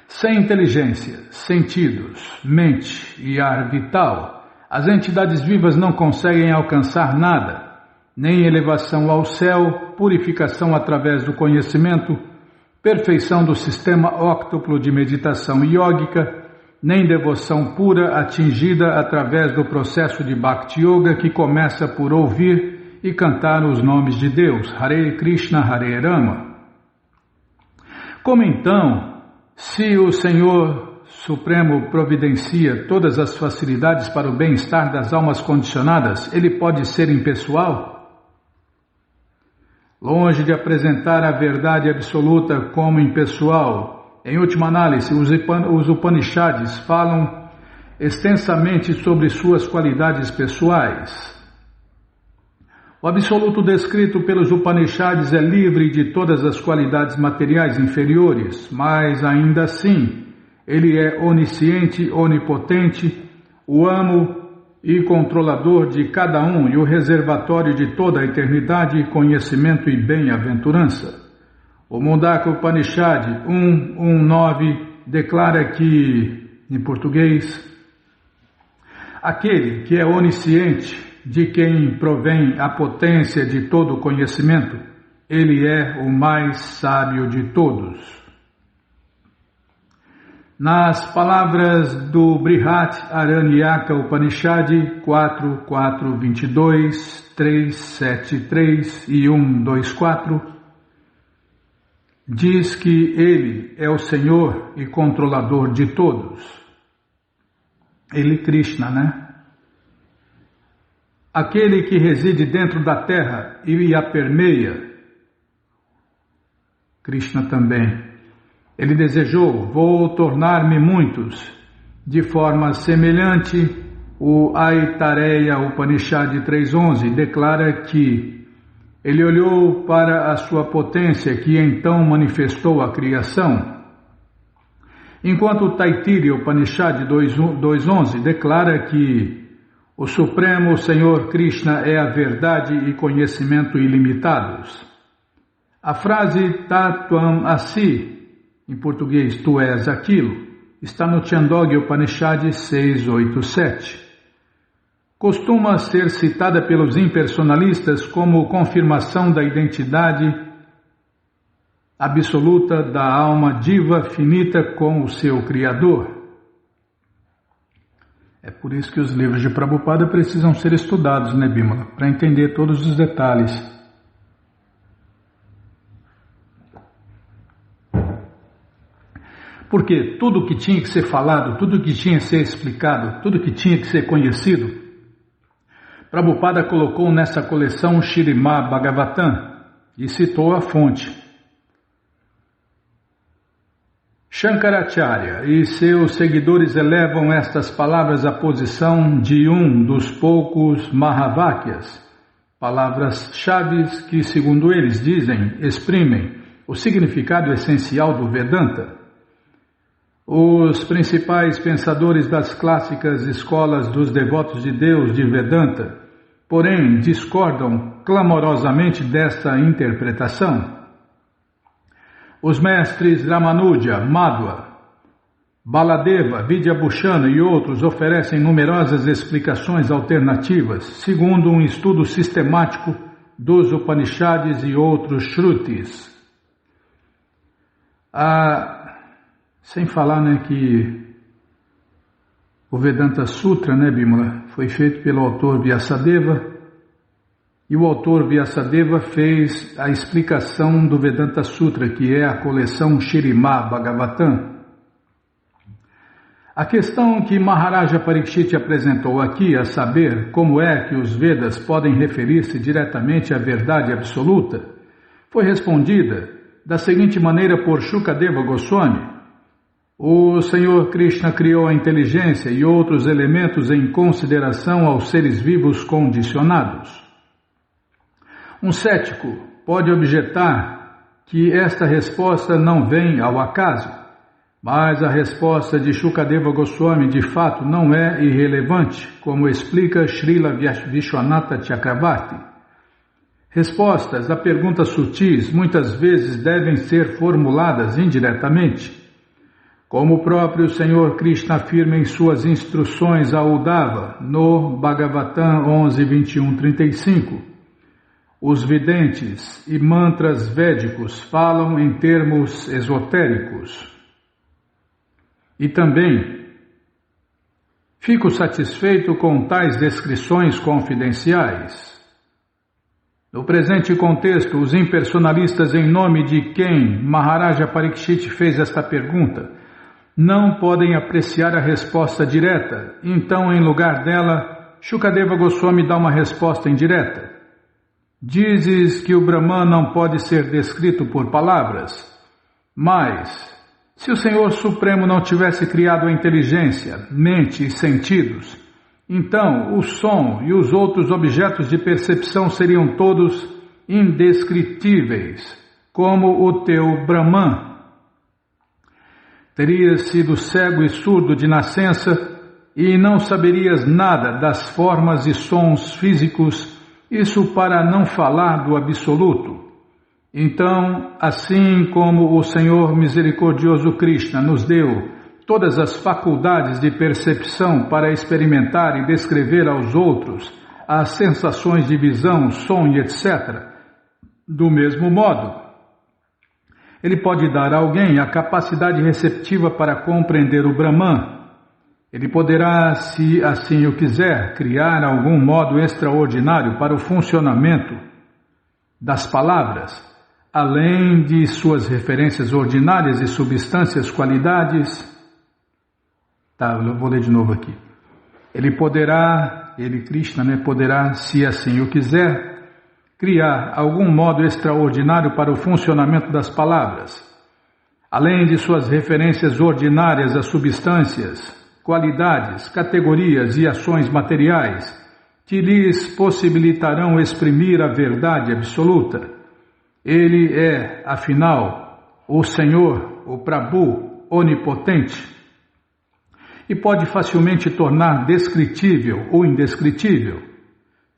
Sem inteligência, sentidos, mente e ar vital, as entidades vivas não conseguem alcançar nada, nem elevação ao céu, purificação através do conhecimento, perfeição do sistema óctuplo de meditação yógica, nem devoção pura atingida através do processo de Bhakti Yoga que começa por ouvir e cantar os nomes de Deus, Hare Krishna, Hare Rama. Como então, se o Senhor Supremo providencia todas as facilidades para o bem-estar das almas condicionadas, ele pode ser impessoal? Longe de apresentar a verdade absoluta como impessoal, em última análise, os Upanishads falam extensamente sobre suas qualidades pessoais. O absoluto descrito pelos Upanishads é livre de todas as qualidades materiais inferiores, mas ainda assim, ele é onisciente, onipotente, o amo e controlador de cada um e o reservatório de toda a eternidade, conhecimento e bem-aventurança. O Mundaka Upanishad 1.1.9 declara que, em português, aquele que é onisciente, de quem provém a potência de todo o conhecimento, ele é o mais sábio de todos. Nas palavras do Brihat Aranyaka Upanishad 4.4.22, 3.7.3 e 1.2.4, diz que ele é o Senhor e controlador de todos. Ele, Krishna, né? Aquele que reside dentro da terra e a permeia, Krishna também. Ele desejou, vou tornar-me muitos. De forma semelhante, o Aitareya Upanishad 3.11 declara que ele olhou para a sua potência que então manifestou a criação. Enquanto o Taittiriya Upanishad 2.11 declara que O Supremo Senhor Krishna é a verdade e conhecimento ilimitados. A frase Tattvam Asi, em português tu és aquilo, está no Chandogya Upanishad 687. Costuma ser citada pelos impersonalistas como confirmação da identidade absoluta da alma diva finita com o seu Criador. É por isso que os livros de Prabhupada precisam ser estudados, né, Bimala? Para entender todos os detalhes. Porque tudo que tinha que ser falado, tudo que tinha que ser explicado, tudo que tinha que ser conhecido, Prabhupada colocou nessa coleção Śrīmad Bhagavatam e citou a fonte. Shankaracharya e seus seguidores elevam estas palavras à posição de um dos poucos Mahavakyas, palavras-chave que, segundo eles dizem, exprimem o significado essencial do Vedanta. Os principais pensadores das clássicas escolas dos devotos de Deus de Vedanta, porém, discordam clamorosamente desta interpretação. Os mestres Ramanuja, Madhva, Baladeva, Vidyabhushana e outros oferecem numerosas explicações alternativas, segundo um estudo sistemático dos Upanishads e outros Shrutis. Sem falar, né, que o Vedanta Sutra, né, Bimala, foi feito pelo autor Vyasadeva, e o autor Vyasadeva fez a explicação do Vedanta Sutra, que é a coleção Śrīmad Bhagavatam. A questão que Maharaja Parikshit apresentou aqui, a saber como é que os Vedas podem referir-se diretamente à verdade absoluta, foi respondida da seguinte maneira por Shukadeva Goswami. O Senhor Krishna criou a inteligência e outros elementos em consideração aos seres vivos condicionados. Um cético pode objetar que esta resposta não vem ao acaso, mas a resposta de Shukadeva Goswami de fato não é irrelevante, como explica Srila Vishwanatha Chakravarti. Respostas a perguntas sutis muitas vezes devem ser formuladas indiretamente. Como o próprio Senhor Krishna afirma em suas instruções a Uddhava, no Bhagavatam 11.21.35, os videntes e mantras védicos falam em termos esotéricos. E também, fico satisfeito com tais descrições confidenciais. No presente contexto, os impersonalistas em nome de quem Maharaja Parikshit fez esta pergunta não podem apreciar a resposta direta, então em lugar dela, Shukadeva Goswami dá uma resposta indireta. Dizes que o Brahman não pode ser descrito por palavras, mas, se o Senhor Supremo não tivesse criado a inteligência, mente e sentidos, então o som e os outros objetos de percepção seriam todos indescritíveis, como o teu Brahman. Terias sido cego e surdo de nascença e não saberias nada das formas e sons físicos. Isso para não falar do absoluto. Então, assim como o Senhor misericordioso Krishna nos deu todas as faculdades de percepção para experimentar e descrever aos outros as sensações de visão, som e etc., do mesmo modo, Ele pode dar a alguém a capacidade receptiva para compreender o Brahman. Ele poderá, se assim o quiser, criar algum modo extraordinário para o funcionamento das palavras, além de suas referências ordinárias e substâncias, qualidades. Eu vou ler de novo aqui. Ele, Krishna, poderá, se assim o quiser, criar algum modo extraordinário para o funcionamento das palavras, além de suas referências ordinárias às substâncias, qualidades, categorias e ações materiais que lhes possibilitarão exprimir a verdade absoluta. Ele é, afinal, o Senhor, o Prabhu onipotente. e pode facilmente tornar descritível ou indescritível.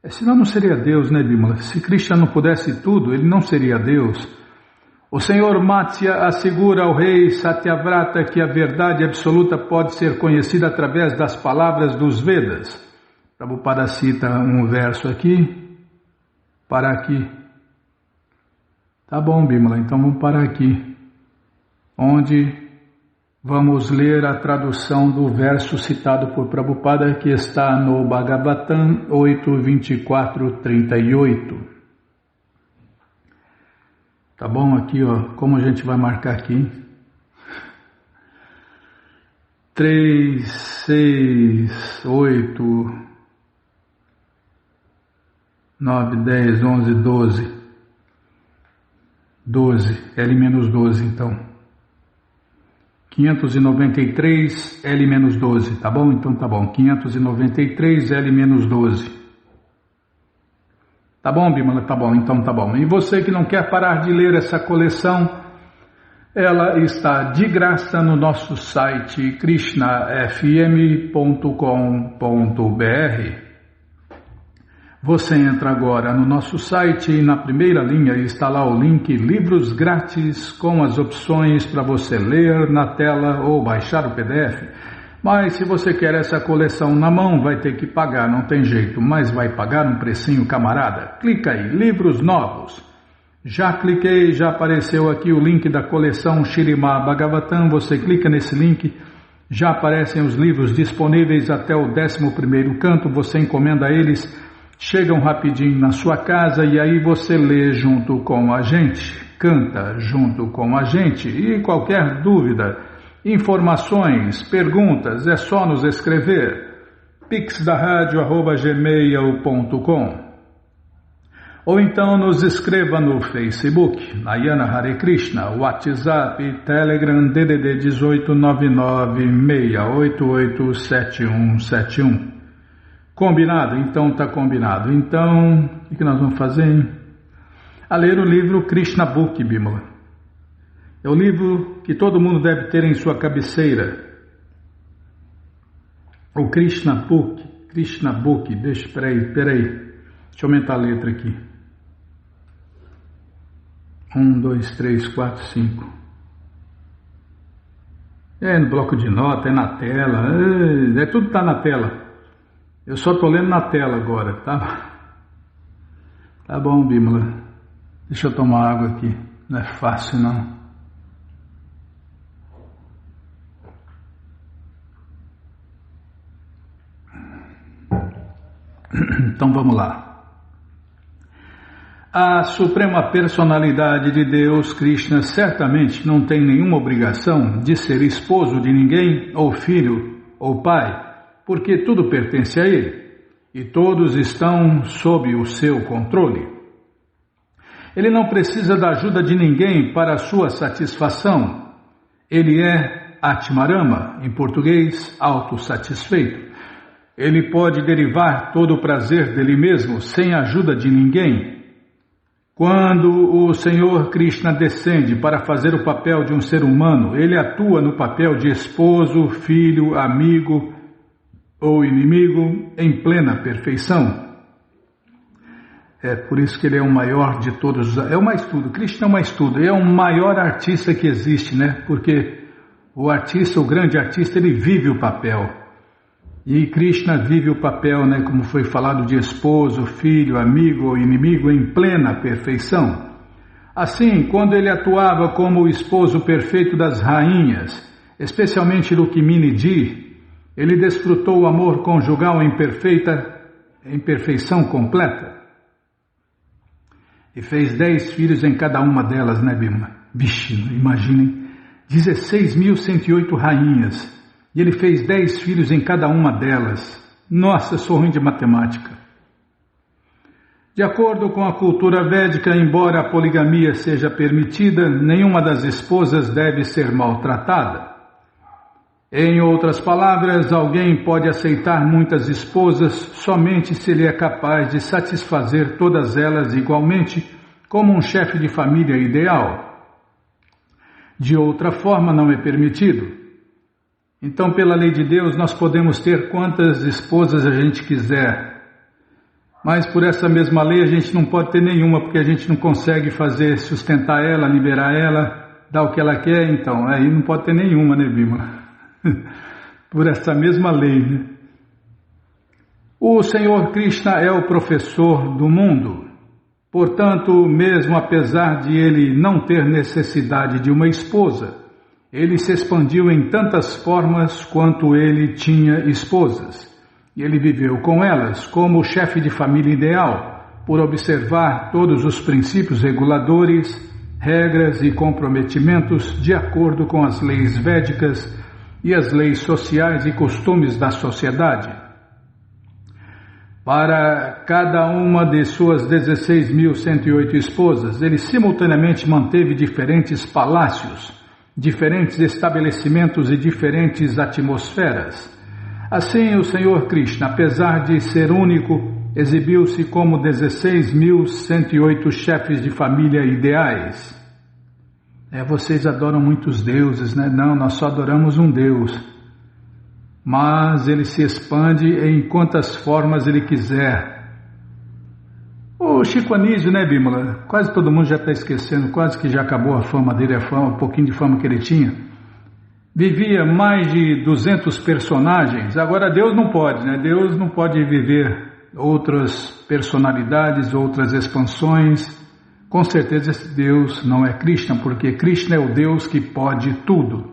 Senão não seria Deus, né, Bimala? Se Krishna não pudesse tudo, ele não seria Deus. O Senhor Matsya assegura ao rei Satyavrata que a verdade absoluta pode ser conhecida através das palavras dos Vedas. Prabhupada cita um verso aqui, para aqui. Tá bom, Bimala, então vamos parar aqui, onde vamos ler a tradução do verso citado por Prabhupada, que está no Bhagavatam 8.24.38. Tá bom? Aqui, ó, como a gente vai marcar aqui? 3, 6, 8, 9, 10, 11, 12. 12, L-12, então. 593 L-12, tá bom? Então tá bom, 593 L-12. Tá bom, Bimala? Tá bom, então tá bom. E você que não quer parar de ler essa coleção, ela está de graça no nosso site krishnafm.com.br. Você entra agora no nosso site e na primeira linha está lá o link Livros Grátis com as opções para você ler na tela ou baixar o PDF. Mas se você quer essa coleção na mão, vai ter que pagar, não tem jeito, mas vai pagar um precinho, camarada. Clica aí, Livros Novos. Já cliquei, já apareceu aqui o link da coleção Śrīmad Bhagavatam, você clica nesse link, já aparecem os livros disponíveis até o 11º canto, você encomenda eles, chegam rapidinho na sua casa e aí você lê junto com a gente, canta junto com a gente. E qualquer dúvida, informações, perguntas, é só nos escrever. pixdaradio@gmail.com ou então nos escreva no Facebook, Nayana Hare Krishna, WhatsApp, Telegram, DDD 1899-688-7171. Combinado? Então tá combinado. Então, o que nós vamos fazer, hein? A ler o livro Krishna Book, Bimala. É o livro que todo mundo deve ter em sua cabeceira. O Krishna Book, peraí. Deixa eu aumentar a letra aqui. 1, 2, 3, 4, 5. É no bloco de nota, é na tela, tudo tá na tela. Eu só estou lendo na tela agora, tá? Tá bom, Bimala. Deixa eu tomar água aqui. Não é fácil, não. Então vamos lá. A Suprema Personalidade de Deus, Krishna, certamente não tem nenhuma obrigação de ser esposo de ninguém, ou filho, ou pai, porque tudo pertence a Ele, e todos estão sob o seu controle. Ele não precisa da ajuda de ninguém para a sua satisfação. Ele é Atmarama, em português, autossatisfeito. Ele pode derivar todo o prazer dele mesmo, sem a ajuda de ninguém. Quando o Senhor Krishna descende para fazer o papel de um ser humano, ele atua no papel de esposo, filho, amigo ou inimigo em plena perfeição. É por isso que ele é o maior de todos, é o mais tudo, Krishna é o mais tudo, é o maior artista que existe, né? Porque o artista, o grande artista, ele vive o papel. E Krishna vive o papel, né, como foi falado, de esposo, filho, amigo ou inimigo em plena perfeição. Assim, quando ele atuava como o esposo perfeito das rainhas, especialmente Rukmini Ji, ele desfrutou o amor conjugal em perfeição completa. E fez 10 filhos em cada uma delas, né, Bima? Vixe, imaginem, 16.108 rainhas. E ele fez 10 filhos em cada uma delas. Nossa, sou ruim de matemática. De acordo com a cultura védica, embora a poligamia seja permitida, nenhuma das esposas deve ser maltratada. Em outras palavras, alguém pode aceitar muitas esposas somente se ele é capaz de satisfazer todas elas igualmente, como um chefe de família ideal. De outra forma, não é permitido. Então, pela lei de Deus, nós podemos ter quantas esposas a gente quiser. Mas por essa mesma lei a gente não pode ter nenhuma, porque a gente não consegue sustentar ela, liberar ela, dar o que ela quer, então aí não pode ter nenhuma, né, Bímola? Por essa mesma lei, né? O Senhor Krishna é o professor do mundo. Portanto, mesmo apesar de ele não ter necessidade de uma esposa, ele se expandiu em tantas formas quanto ele tinha esposas. E ele viveu com elas como o chefe de família ideal, por observar todos os princípios reguladores, regras e comprometimentos de acordo com as leis védicas e as leis sociais e costumes da sociedade. Para cada uma de suas 16.108 esposas, ele simultaneamente manteve diferentes palácios, diferentes estabelecimentos e diferentes atmosferas. Assim, o Senhor Krishna, apesar de ser único, exibiu-se como 16.108 chefes de família ideais. Vocês adoram muitos deuses, né? Não, nós só adoramos um Deus. Mas ele se expande em quantas formas ele quiser. O Chico Anísio, né, Bímola? Quase todo mundo já está esquecendo, quase que já acabou a fama dele, um pouquinho de fama que ele tinha. Vivia mais de 200 personagens. Agora Deus não pode, né? Deus não pode viver outras personalidades, outras expansões. Com certeza esse Deus não é Krishna, porque Krishna é o Deus que pode tudo.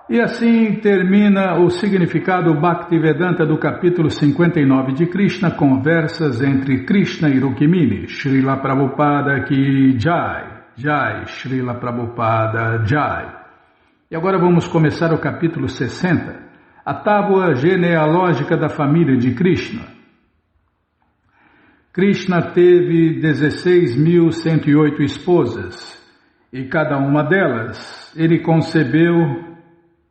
E assim termina o significado Bhaktivedanta do capítulo 59 de Krishna, Conversas entre Krishna e Rukmini. Srila Prabhupada ki Jai, Jai, Srila Prabhupada Jai. E agora vamos começar o capítulo 60, a tábua genealógica da família de Krishna. Krishna teve 16.108 esposas, e cada uma delas ele concebeu,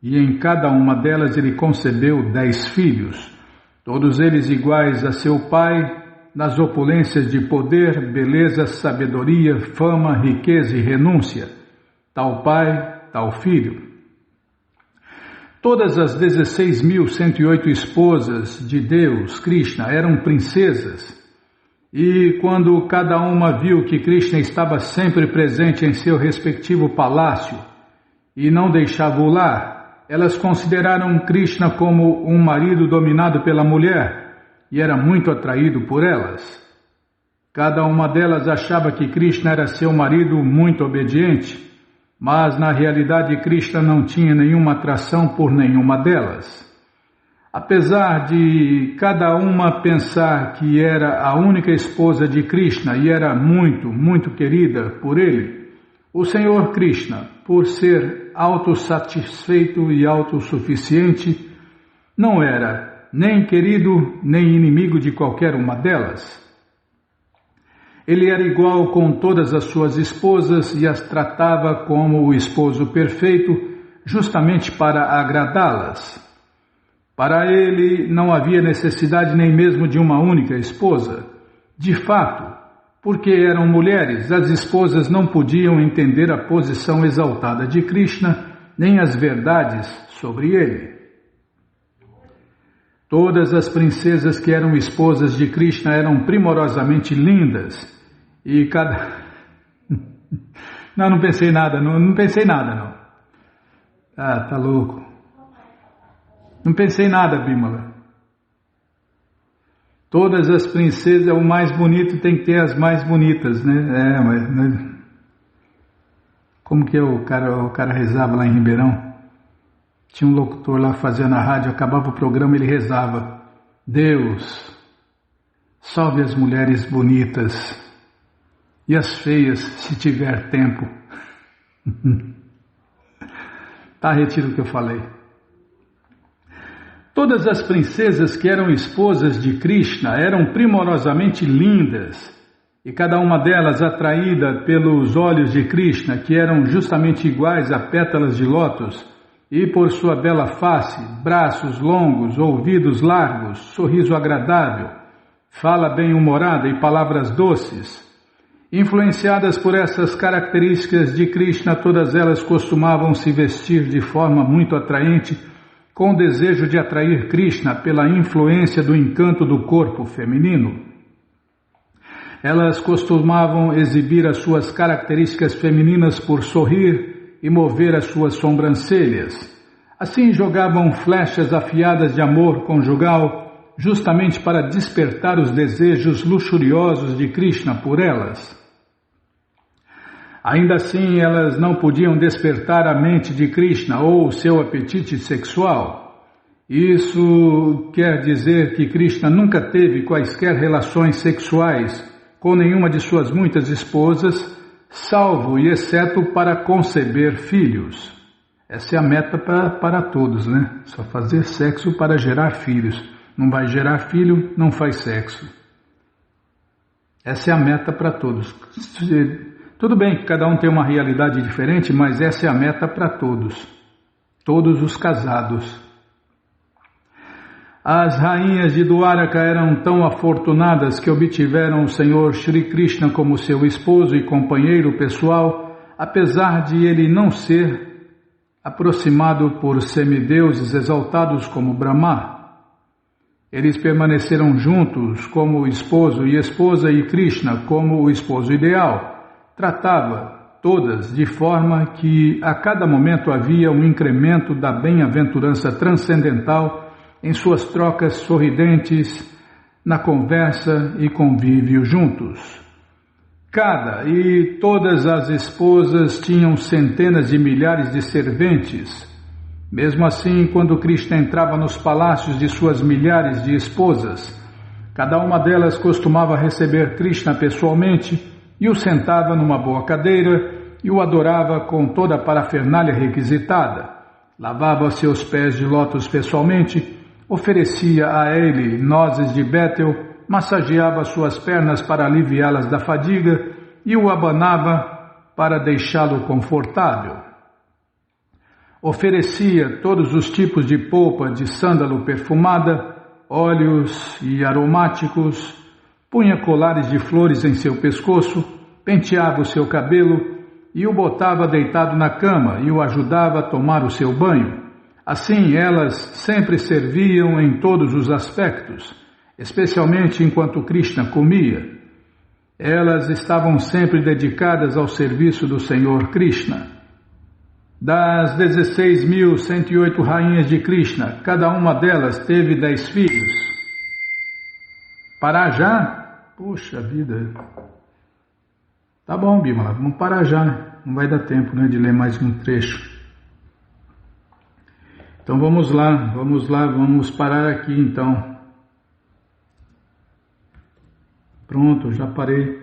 e em cada uma delas ele concebeu 10 filhos, todos eles iguais a seu pai, nas opulências de poder, beleza, sabedoria, fama, riqueza e renúncia. Tal pai, tal filho. Todas as 16.108 esposas de Deus, Krishna, eram princesas, e quando cada uma viu que Krishna estava sempre presente em seu respectivo palácio e não deixava o lar, elas consideraram Krishna como um marido dominado pela mulher e era muito atraído por elas. Cada uma delas achava que Krishna era seu marido muito obediente, mas na realidade Krishna não tinha nenhuma atração por nenhuma delas. Apesar de cada uma pensar que era a única esposa de Krishna e era muito, muito querida por ele, o Senhor Krishna, por ser autossatisfeito e autossuficiente, não era nem querido nem inimigo de qualquer uma delas. Ele era igual com todas as suas esposas e as tratava como o esposo perfeito, justamente para agradá-las. Para ele não havia necessidade nem mesmo de uma única esposa. De fato, porque eram mulheres, as esposas não podiam entender a posição exaltada de Krishna, nem as verdades sobre ele. Todas as princesas que eram esposas de Krishna eram primorosamente lindas, e cada... Não pensei nada, não pensei nada, não. Ah, tá louco. Não pensei nada, Bímola. Todas as princesas, o mais bonito tem que ter as mais bonitas, né? Mas como que o cara rezava lá em Ribeirão? Tinha um locutor lá fazendo a rádio, acabava o programa, ele rezava: Deus, salve as mulheres bonitas e as feias, se tiver tempo. Tá, retiro o que eu falei. Todas as princesas que eram esposas de Krishna eram primorosamente lindas, e cada uma delas atraída pelos olhos de Krishna, que eram justamente iguais a pétalas de lótus, e por sua bela face, braços longos, ouvidos largos, sorriso agradável, fala bem-humorada e palavras doces. Influenciadas por essas características de Krishna, todas elas costumavam se vestir de forma muito atraente, com o desejo de atrair Krishna pela influência do encanto do corpo feminino. Elas costumavam exibir as suas características femininas por sorrir e mover as suas sobrancelhas. Assim jogavam flechas afiadas de amor conjugal, justamente para despertar os desejos luxuriosos de Krishna por elas. Ainda assim, elas não podiam despertar a mente de Krishna ou o seu apetite sexual. Isso quer dizer que Krishna nunca teve quaisquer relações sexuais com nenhuma de suas muitas esposas, salvo e exceto para conceber filhos. Essa é a meta para todos, né? Só fazer sexo para gerar filhos. Não vai gerar filho, não faz sexo. Essa é a meta para todos. Tudo bem que cada um tem uma realidade diferente, mas essa é a meta para todos. Todos os casados. As rainhas de Dwaraka eram tão afortunadas que obtiveram o Senhor Shri Krishna como seu esposo e companheiro pessoal, apesar de ele não ser aproximado por semideuses exaltados como Brahma. Eles permaneceram juntos como esposo e esposa e Krishna como o esposo ideal. Tratava todas de forma que a cada momento havia um incremento da bem-aventurança transcendental em suas trocas sorridentes, na conversa e convívio juntos. Cada e todas as esposas tinham centenas de milhares de serventes. Mesmo assim, quando Krishna entrava nos palácios de suas milhares de esposas, cada uma delas costumava receber Krishna pessoalmente e o sentava numa boa cadeira e o adorava com toda a parafernália requisitada. Lavava seus pés de lótus pessoalmente, oferecia a ele nozes de bétel, massageava suas pernas para aliviá-las da fadiga e o abanava para deixá-lo confortável. Oferecia todos os tipos de polpa de sândalo perfumada, óleos e aromáticos, punha colares de flores em seu pescoço, penteava o seu cabelo e o botava deitado na cama e o ajudava a tomar o seu banho. Assim, elas sempre serviam em todos os aspectos, especialmente enquanto Krishna comia. Elas estavam sempre dedicadas ao serviço do Senhor Krishna. Das 16.108 rainhas de Krishna, cada uma delas teve 10 filhos. Parar já? Poxa vida. Tá bom, Bimala, vamos parar já. Não vai dar tempo, né, de ler mais um trecho. Então vamos lá, vamos parar aqui então. Pronto, já parei.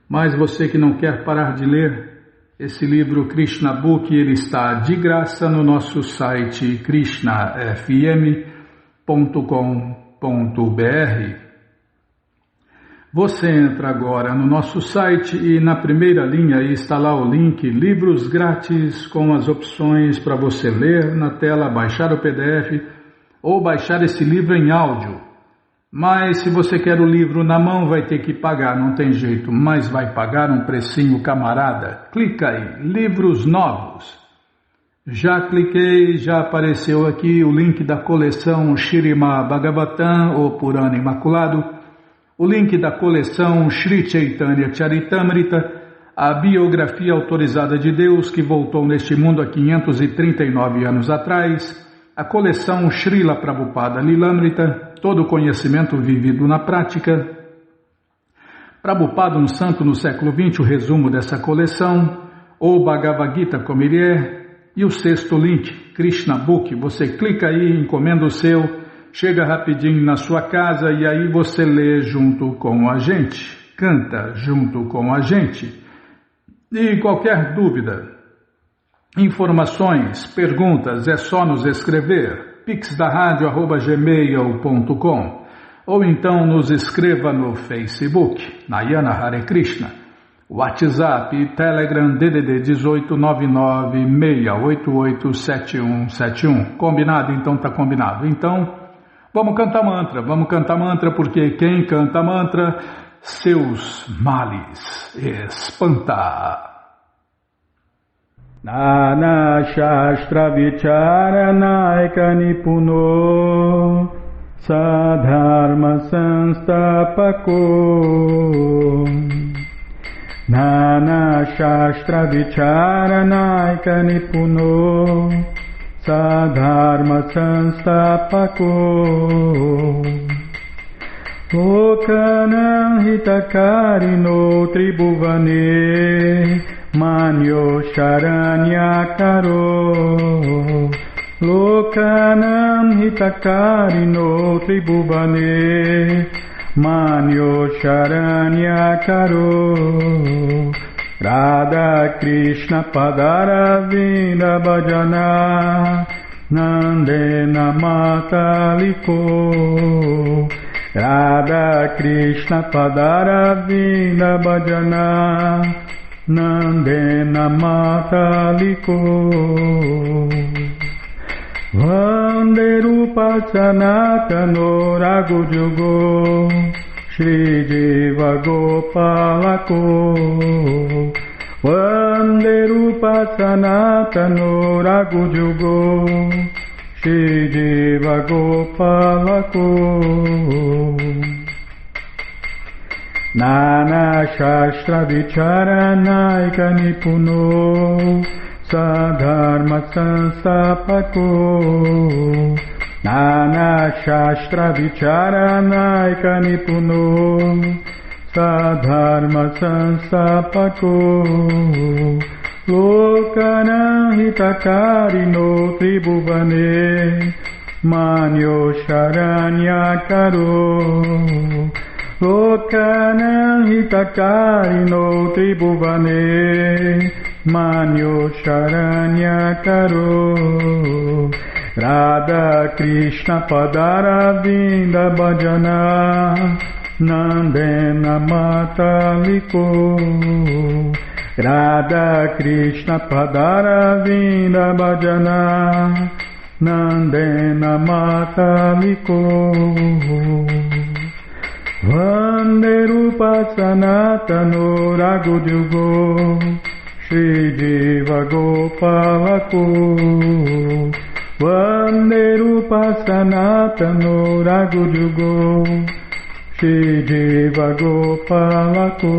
Mas você que não quer parar de ler, esse livro Krishna Book, ele está de graça no nosso site krishnafm.com.br. Você entra agora no nosso site e na primeira linha está lá o link Livros Grátis com as opções para você ler na tela, baixar o PDF ou baixar esse livro em áudio. Mas se você quer o livro na mão vai ter que pagar, não tem jeito, mas vai pagar um precinho camarada. Clica aí, Livros Novos. Já cliquei, já apareceu aqui o link da coleção Śrīmad Bhagavatam ou Purana Imaculado. O link da coleção Sri Chaitanya Charitamrita, a biografia autorizada de Deus que voltou neste mundo há 539 anos atrás, a coleção Srila Prabhupada Lilamrita, todo o conhecimento vivido na prática, Prabhupada, um santo no século XX, o resumo dessa coleção, o Bhagavad Gita como ele é, e o sexto link, Krishna Book, você clica aí, encomenda o seu, chega rapidinho na sua casa e aí você lê junto com a gente, canta junto com a gente. E qualquer dúvida, informações, perguntas, é só nos escrever, pixdaradio@gmail.com ou então nos escreva no Facebook, Nayana Hare Krishna, WhatsApp e Telegram DDD 18996887171. Combinado? Então tá combinado. Então, vamos cantar mantra porque quem canta mantra seus males espantar. Nana Shastra Vicharanaika Nipuno Sadharma Sanstapako Nana Shastra Vicharanaika Nipuno Sadharma Sanstapako Lokanam Hitakarino Tribhuvane Manyo Sharanyakaro Lokanam Hitakarino Tribhuvane Manyo Sharanyakaro Radha Krishna Padaravinda Bhajana Nandena Mataliko Radha Krishna Padaravinda Bhajana Nandena Mataliko Vande Rupa Sanatano Raghujugo Shri Jiva Gopalako Vande Rupa Sanatano Raghujugo Shri Jiva Gopalako Nana Shastra Vicharanaika Nipuno Sadharma Sanstapako Nana Shastra Vicharanaika Nipuno Sadharma Sanstapako Lokana Hitakarino Tribhuvane Manyo Sharanyakaro Lokana Hitakarino Tribhuvane Manyo Sharanyakaro Radha Krishna Padaravinda Bhajana Nandena Mataliko Radha Krishna Padaravinda Bhajana Nandena Mataliko Vande Rupa Sanatano Raghujugo Shri Jiva Gopalako Vande Rupa Sanatano Raghujugo Shri Jiva Gopalako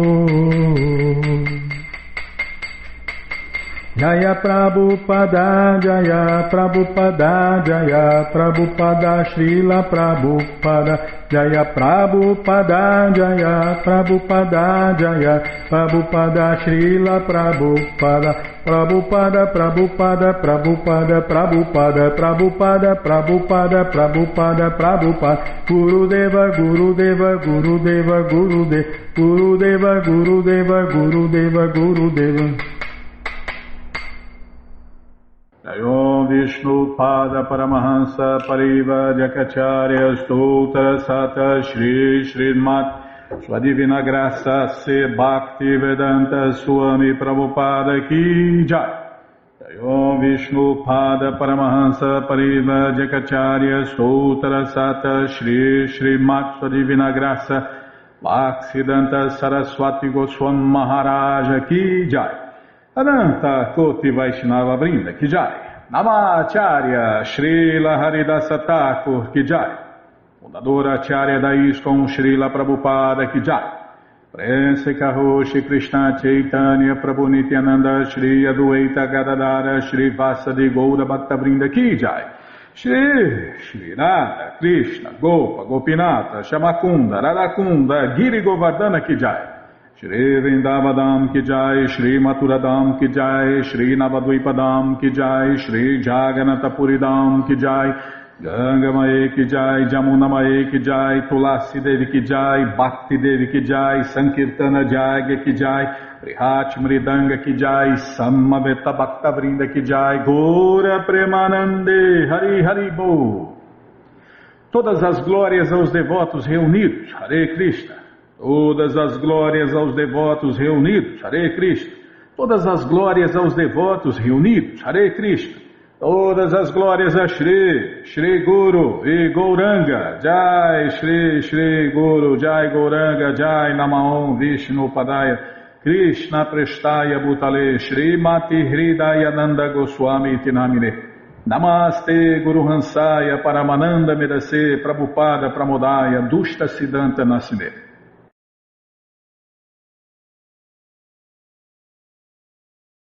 Jaya Prabhupada, Jaya Prabhupada, Jaya Prabhupada, Srila Prabhupada, Jaya Prabhupada, Jaya Prabhupada, Jaya Prabhupada, Srila Prabhupada, Prabhupada, Prabhupada, Prabhupada, Prabhupada, Prabhupada, Prabhupada, Prabhupada, Prabhupada, Gurudeva, Gurudeva, Gurudeva, Gurudeva, Gurudeva, Gurudeva, Gurudeva, Gurudeva. Om Vishnu Pada Paramahansa Pariva Jakacharya Stoutra Sata Shri Srimat Sua Divina Graça Se Bhakti Vedanta Swami Prabhupada Ki Jai. Om Vishnu Pada Paramahansa Pariva Jakacharya Stoutra Sata Shri Srimat Sua Divina Graça Bhaktivedanta Saraswati Goswami Maharaja Ki Jai. Ananta Koti Vaishnava Brinda Ki Jai. Namacharya Srila Haridasa Thakur Ki Jai. Fundadora Acharya da ISKCON Srila Prabhupada Ki Jai. Prense Karoshi Krishna Chaitanya Prabhu Nityananda Shri Adwaita Gadadara Shri Vasadi Goura Bhakta Brinda Ki Jai. Shri Radha Krishna Gopa Gopinata Shamakunda Radakunda Giri Govardhana Ki Jai. Shri Vrindavadam Ki Jai, Shri Maturadam Ki Jai, Shri Navadvipadam Ki Jai, Shri Jaganatapuridam Ki Jai, Ganga Mae Ki Jai, Jamuna Mae Ki Jai, Tulasi Devi Ki Jai, Bhakti Devi Ki Jai, Sankirtana Jagya Ki Jai, Prihat Mridanga Ki Jai, Samaveta Bhakta Vrinda Ki Jai, Gora Premanande, Hari Hari Bo. Todas as glórias aos devotos reunidos, Hare Krishna. Todas as glórias aos devotos reunidos, Hare Krishna. Todas as glórias aos devotos reunidos, Hare Krishna. Todas as glórias a Shri, Shri Guru e Gauranga, Jai Shri Shri Guru, Jai Gauranga, Jai Namaon Vishnu Padaya, Krishna Prestaya Bhutale, Shri Mati Hridaya Nanda Goswami Tinamine, Namaste Guru Hansaya Paramananda Medase, Prabhupada Pramodaya, Dushta Siddhanta Nasine.